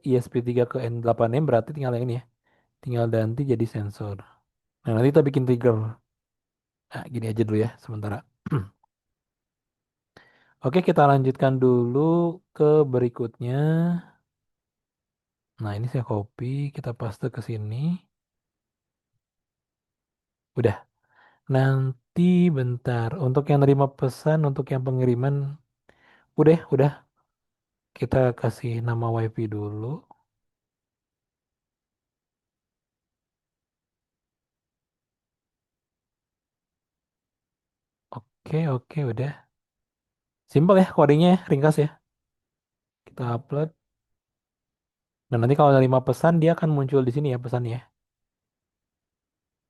ISP3 ke N8M berarti tinggal yang ini ya. Tinggal ganti jadi sensor. Nah, nanti kita bikin trigger. Nah, gini aja dulu ya sementara. Oke, kita lanjutkan dulu ke berikutnya. Nah, ini saya copy, kita paste ke sini. Udah. Nanti bentar. Untuk yang nerima pesan, untuk yang pengiriman, udah. Kita kasih nama WiFi dulu. Oke, udah. Simpel ya codingnya ya, ringkas ya. Kita upload. Dan nanti kalau nerima pesan, dia akan muncul di sini ya pesannya.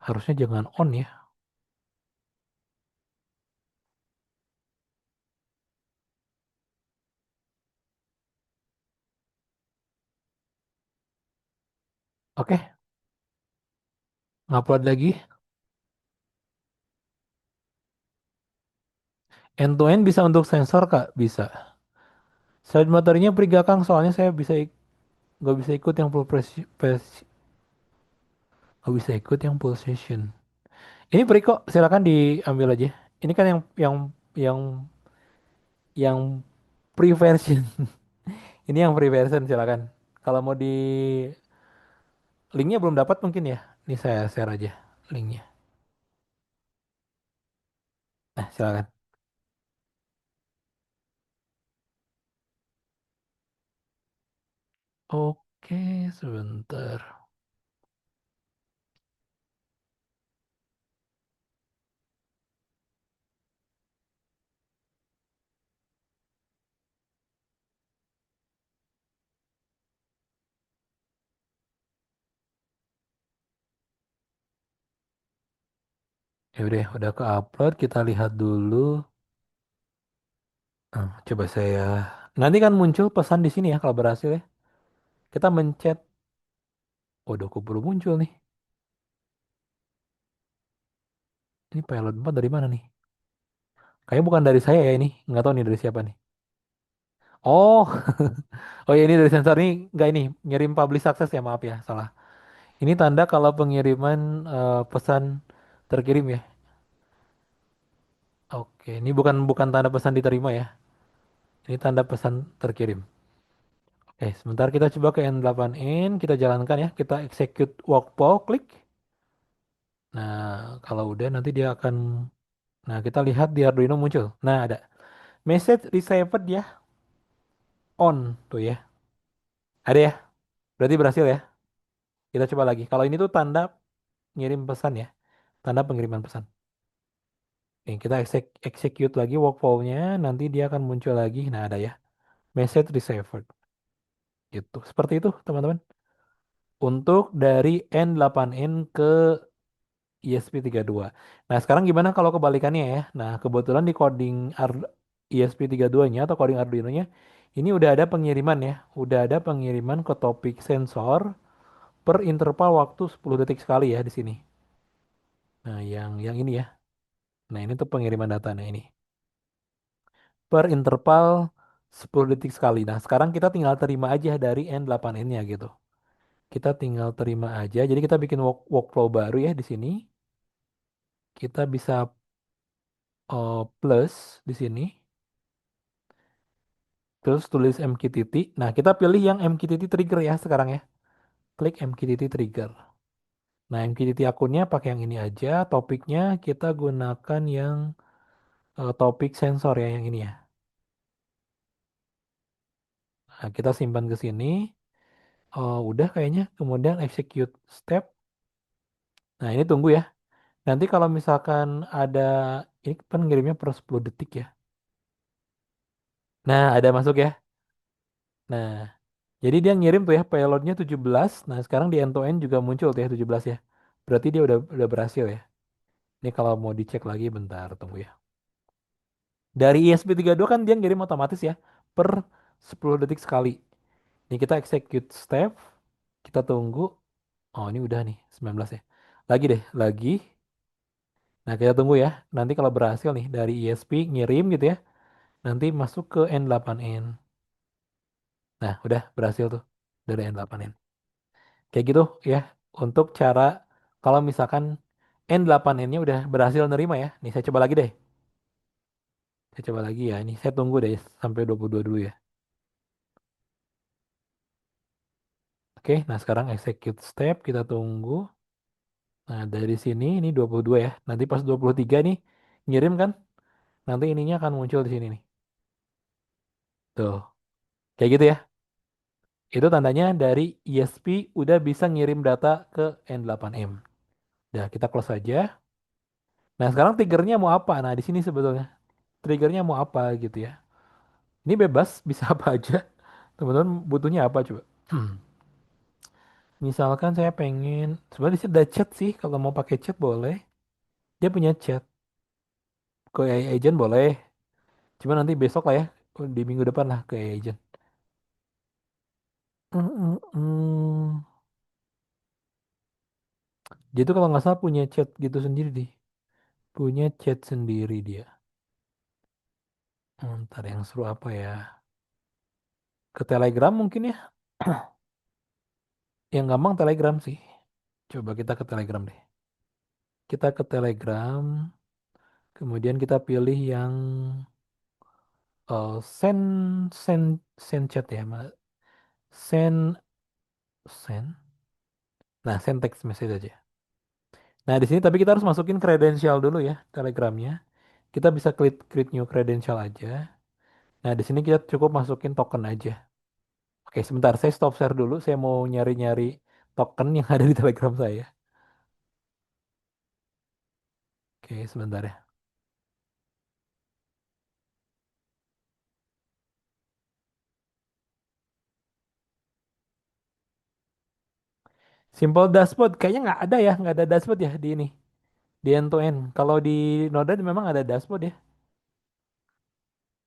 Harusnya jangan on ya. Oke, ngupload lagi. End to end bisa untuk sensor Kak? Bisa. Slide materinya free gak, Kang? Soalnya saya nggak bisa ikut yang nggak bisa ikut yang full session. Ini free kok, silakan diambil aja. Ini kan yang yang free version. Ini yang free version silakan. Kalau mau di linknya belum dapat mungkin ya. Ini saya share aja linknya. Nah, silakan. Oke, sebentar. Ya udah ke upload. Kita lihat dulu. Coba saya. Nanti kan muncul pesan di sini ya kalau berhasil ya. Kita mencet. Oh, udah keburu muncul nih. Ini payload 4 dari mana nih? Kayaknya bukan dari saya ya ini. Nggak tahu nih dari siapa nih. Oh, oh ya ini dari sensor ini nggak ini ngirim publish success ya maaf ya salah. Ini tanda kalau pengiriman pesan terkirim ya. Oke, ini bukan bukan tanda pesan diterima ya. Ini tanda pesan terkirim. Oke, sebentar kita coba ke N8N, kita jalankan ya. Kita execute workflow, klik. Nah, kalau udah nanti dia akan, nah kita lihat di Arduino muncul. Nah, ada message received ya, on tuh ya. Ada ya, berarti berhasil ya. Kita coba lagi. Kalau ini tuh tanda ngirim pesan ya, tanda pengiriman pesan. Oke, kita execute lagi workflow-nya, nanti dia akan muncul lagi. Nah, ada ya, message received. Gitu. Seperti itu, teman-teman. Untuk dari N8N ke ESP32. Nah, sekarang gimana kalau kebalikannya ya? Nah, kebetulan di coding ESP32-nya atau coding Arduino-nya, ini udah ada pengiriman ya. Udah ada pengiriman ke topik sensor per interval waktu 10 detik sekali ya di sini. Nah, yang ini ya. Nah, ini tuh pengiriman datanya ini. Per interval 10 detik sekali. Nah, sekarang kita tinggal terima aja dari N8N-nya gitu. Kita tinggal terima aja. Jadi kita bikin workflow baru ya di sini. Kita bisa plus di sini. Terus tulis MQTT. Nah, kita pilih yang MQTT trigger ya sekarang ya. Klik MQTT trigger. Nah, MQTT akunnya pakai yang ini aja. Topiknya kita gunakan yang topik sensor ya, yang ini ya. Nah, kita simpan ke sini. Udah kayaknya. Kemudian execute step. Nah, ini tunggu ya. Nanti kalau misalkan ada, ini kan ngirimnya per 10 detik ya. Nah, ada masuk ya. Nah, jadi dia ngirim tuh ya payloadnya 17. Nah, sekarang di end to end juga muncul tuh ya 17 ya. Berarti dia udah berhasil ya. Ini kalau mau dicek lagi bentar, tunggu ya. Dari ESP32 kan dia ngirim otomatis ya per 10 detik sekali. Ini kita execute step, kita tunggu. Oh, ini udah nih 19 ya. Lagi deh, lagi. Nah, kita tunggu ya. Nanti kalau berhasil nih dari ESP ngirim gitu ya. Nanti masuk ke N8N. Nah, udah berhasil tuh dari N8N. Kayak gitu ya untuk cara kalau misalkan N8N-nya udah berhasil nerima ya. Nih saya coba lagi deh. Saya coba lagi ya. Ini saya tunggu deh sampai 22 dulu ya. Oke, nah sekarang execute step, kita tunggu. Nah, dari sini ini 22 ya. Nanti pas 23 nih ngirim kan, nanti ininya akan muncul di sini nih. Tuh, kayak gitu ya. Itu tandanya dari ESP udah bisa ngirim data ke N8M. Udah, kita close aja. Nah, sekarang triggernya mau apa? Nah, di sini sebetulnya triggernya mau apa gitu ya. Ini bebas, bisa apa aja. Teman-teman butuhnya apa coba? Misalkan saya pengen, sebenarnya di sini ada chat sih. Kalau mau pakai chat boleh. Dia punya chat. Ke AI agent boleh. Cuma nanti besok lah ya, di minggu depan lah ke agent. Hmm. Dia tuh kalau nggak salah punya chat gitu sendiri deh. Punya chat sendiri dia. Ntar yang seru apa ya? Ke Telegram mungkin ya. Yang gampang Telegram sih. Coba kita ke Telegram deh. Kita ke Telegram. Kemudian kita pilih yang send chat ya. Send send. Nah, send text message aja. Nah, di sini tapi kita harus masukin kredensial dulu ya Telegramnya. Kita bisa klik create new credential aja. Nah, di sini kita cukup masukin token aja. Oke, sebentar. Saya stop share dulu. Saya mau nyari-nyari token yang ada di Telegram saya. Oke, sebentar ya. Simple dashboard. Kayaknya nggak ada ya. Nggak ada dashboard ya di ini. Di end to end. Kalau di Node memang ada dashboard ya.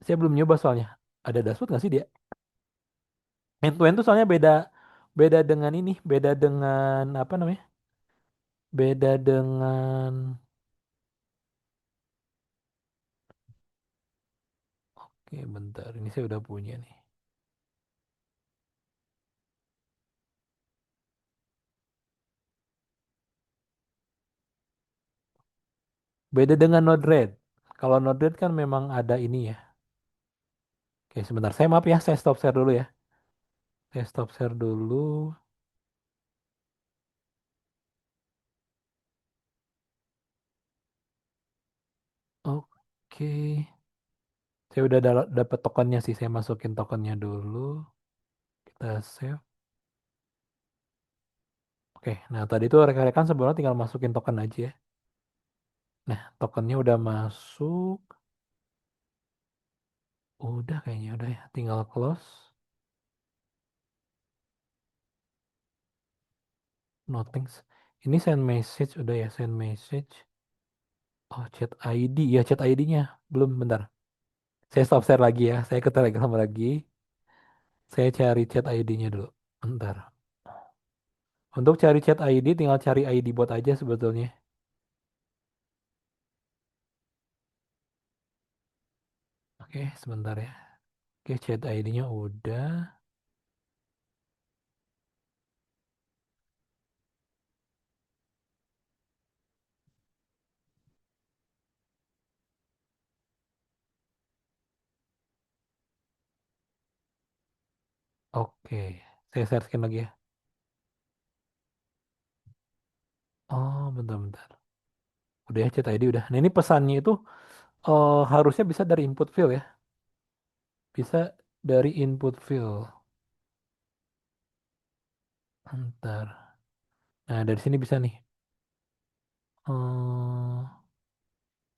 Saya belum nyoba soalnya. Ada dashboard nggak sih dia? End to end tuh soalnya beda beda dengan ini. Beda dengan apa namanya? Beda dengan Oke, bentar. Ini saya udah punya nih. Beda dengan Node-RED. Kalau Node-RED kan memang ada ini ya. Oke, sebentar. Saya maaf ya, saya stop share dulu ya. Saya stop share dulu. Oke. Saya udah dapat tokennya sih. Saya masukin tokennya dulu. Kita save. Oke, nah tadi tuh rekan-rekan sebelumnya tinggal masukin token aja ya. Nah, tokennya udah masuk. Udah kayaknya udah ya. Tinggal close. Nothing. Ini send message udah ya, send message. Oh, chat ID. Ya, chat ID-nya. Belum, bentar. Saya stop share lagi ya. Saya ke Telegram lagi. Saya cari chat ID-nya dulu. Bentar. Untuk cari chat ID, tinggal cari ID bot aja sebetulnya. Oke, sebentar ya. Oke, chat ID-nya udah. Oke, saya searchkan lagi ya. Oh, bentar-bentar. Udah ya, chat ID udah. Nah, ini pesannya itu harusnya bisa dari input field ya. Bisa dari input field. Bentar. Nah, dari sini bisa nih.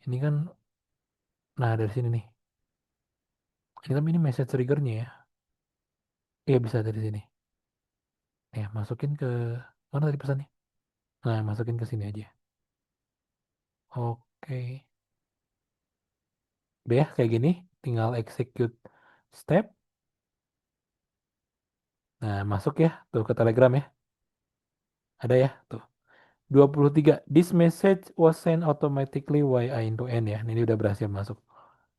Ini kan, nah dari sini nih. Ini kan ini message triggernya ya. Iya bisa dari sini. Ya, masukin ke mana tadi pesannya? Nah, masukin ke sini aja. Oke. Udah ya, kayak gini. Tinggal execute step. Nah, masuk ya. Tuh ke Telegram ya. Ada ya. Tuh. 23. This message was sent automatically via end to end ya. Ini udah berhasil masuk.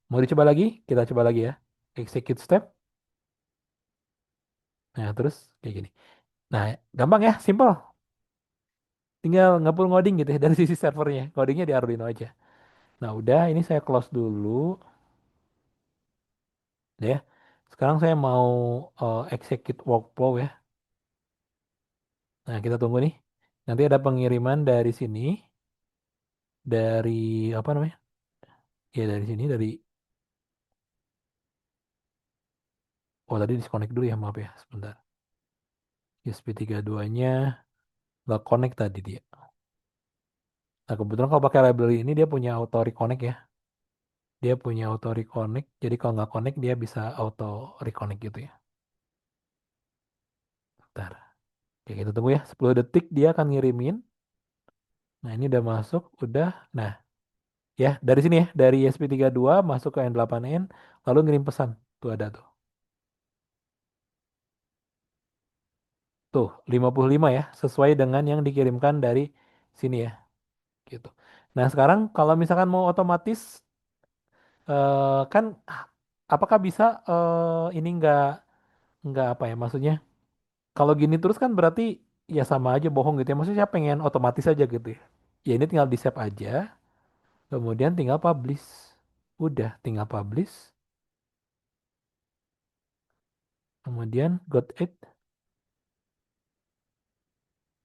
Mau dicoba lagi? Kita coba lagi ya. Execute step. Nah, terus kayak gini. Nah, gampang ya. Simple. Tinggal ngapul ngoding gitu ya dari sisi servernya. Ngodingnya di Arduino aja. Nah, udah. Ini saya close dulu. Ya. Sekarang saya mau execute workflow ya. Nah, kita tunggu nih. Nanti ada pengiriman dari sini. Dari apa namanya? Ya dari sini. Oh tadi disconnect dulu ya. Maaf ya. Sebentar. USB 32-nya nggak connect tadi dia. Nah kebetulan kalau pakai library ini dia punya auto reconnect ya. Dia punya auto reconnect. Jadi kalau nggak connect dia bisa auto reconnect gitu ya. Bentar. Oke kita tunggu ya. 10 detik dia akan ngirimin. Nah ini udah masuk. Udah. Nah ya dari sini ya. Dari ESP32 masuk ke N8N. Lalu ngirim pesan. Tuh ada tuh. Tuh 55 ya. Sesuai dengan yang dikirimkan dari sini ya. Gitu. Nah sekarang kalau misalkan mau otomatis. Kan apakah bisa ini nggak apa ya maksudnya kalau gini terus kan berarti ya sama aja bohong gitu ya maksudnya saya pengen otomatis aja gitu ya ya ini tinggal di save aja kemudian tinggal publish udah tinggal publish kemudian got it.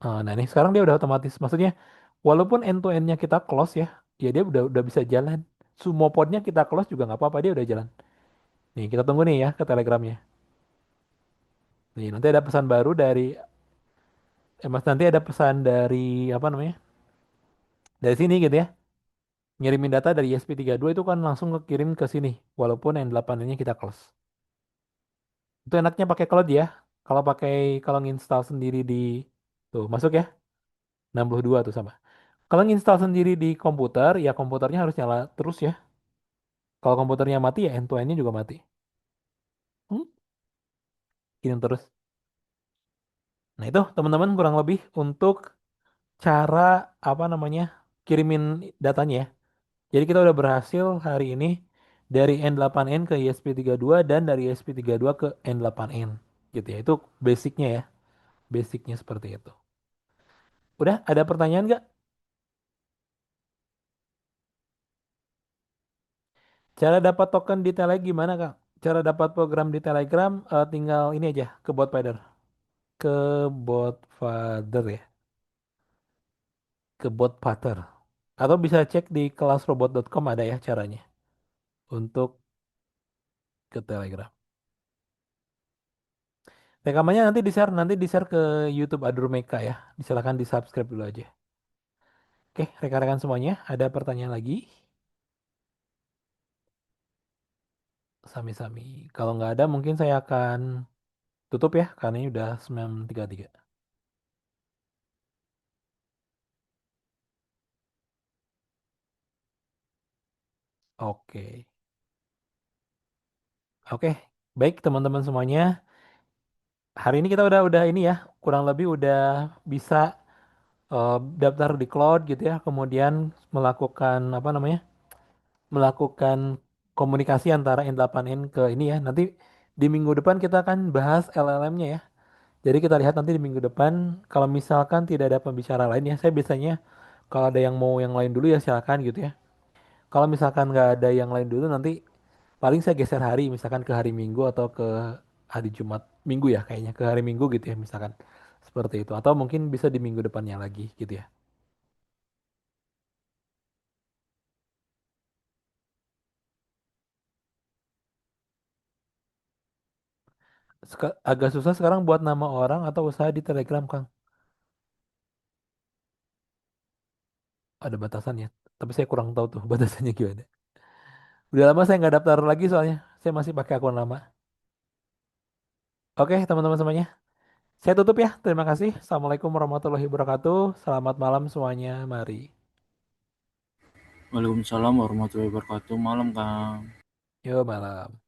Nah ini sekarang dia udah otomatis maksudnya walaupun end to endnya kita close ya ya dia udah bisa jalan semua podnya kita close juga nggak apa-apa dia udah jalan nih kita tunggu nih ya ke telegramnya nih nanti ada pesan baru dari mas nanti ada pesan dari apa namanya dari sini gitu ya ngirimin data dari ESP32 itu kan langsung kekirim ke sini walaupun yang 8 ini kita close itu enaknya pakai cloud ya kalau nginstal sendiri di tuh masuk ya 62 tuh sama kalau nginstal sendiri di komputer ya komputernya harus nyala terus ya kalau komputernya mati ya end to endnya juga mati hmm? Kirim terus nah itu teman-teman kurang lebih untuk cara apa namanya kirimin datanya ya jadi kita udah berhasil hari ini dari N8N ke ESP32 dan dari ESP32 ke N8N gitu ya. Itu basicnya ya. Basicnya seperti itu. Udah, ada pertanyaan nggak? Cara dapat token di Telegram gimana, Kak? Cara dapat program di Telegram tinggal ini aja ke Botfather. Ke Botfather ya. Ke Botfather. Atau bisa cek di kelasrobot.com ada ya caranya untuk ke Telegram. Rekamannya nanti di share ke YouTube Adur Meka ya. Silakan di subscribe dulu aja. Oke, rekan-rekan semuanya, ada pertanyaan lagi? Sami-sami. Kalau nggak ada, mungkin saya akan tutup ya, karena ini udah 9.33. Oke. Oke, baik teman-teman semuanya. Hari ini kita udah ini ya, kurang lebih udah bisa daftar di cloud gitu ya, kemudian melakukan apa namanya? Melakukan komunikasi antara N8N ke ini ya. Nanti di minggu depan kita akan bahas LLM-nya ya. Jadi kita lihat nanti di minggu depan kalau misalkan tidak ada pembicara lain ya, saya biasanya kalau ada yang mau yang lain dulu ya silakan gitu ya. Kalau misalkan nggak ada yang lain dulu nanti paling saya geser hari misalkan ke hari Minggu atau ke hari Jumat Minggu ya kayaknya ke hari Minggu gitu ya misalkan seperti itu atau mungkin bisa di minggu depannya lagi gitu ya. Agak susah sekarang buat nama orang atau usaha di Telegram Kang. Ada batasannya. Tapi saya kurang tahu tuh batasannya gimana. Udah lama saya nggak daftar lagi soalnya. Saya masih pakai akun lama. Oke teman-teman semuanya. Saya tutup ya. Terima kasih. Assalamualaikum warahmatullahi wabarakatuh. Selamat malam semuanya. Mari. Waalaikumsalam warahmatullahi wabarakatuh. Malam, Kang. Yo malam.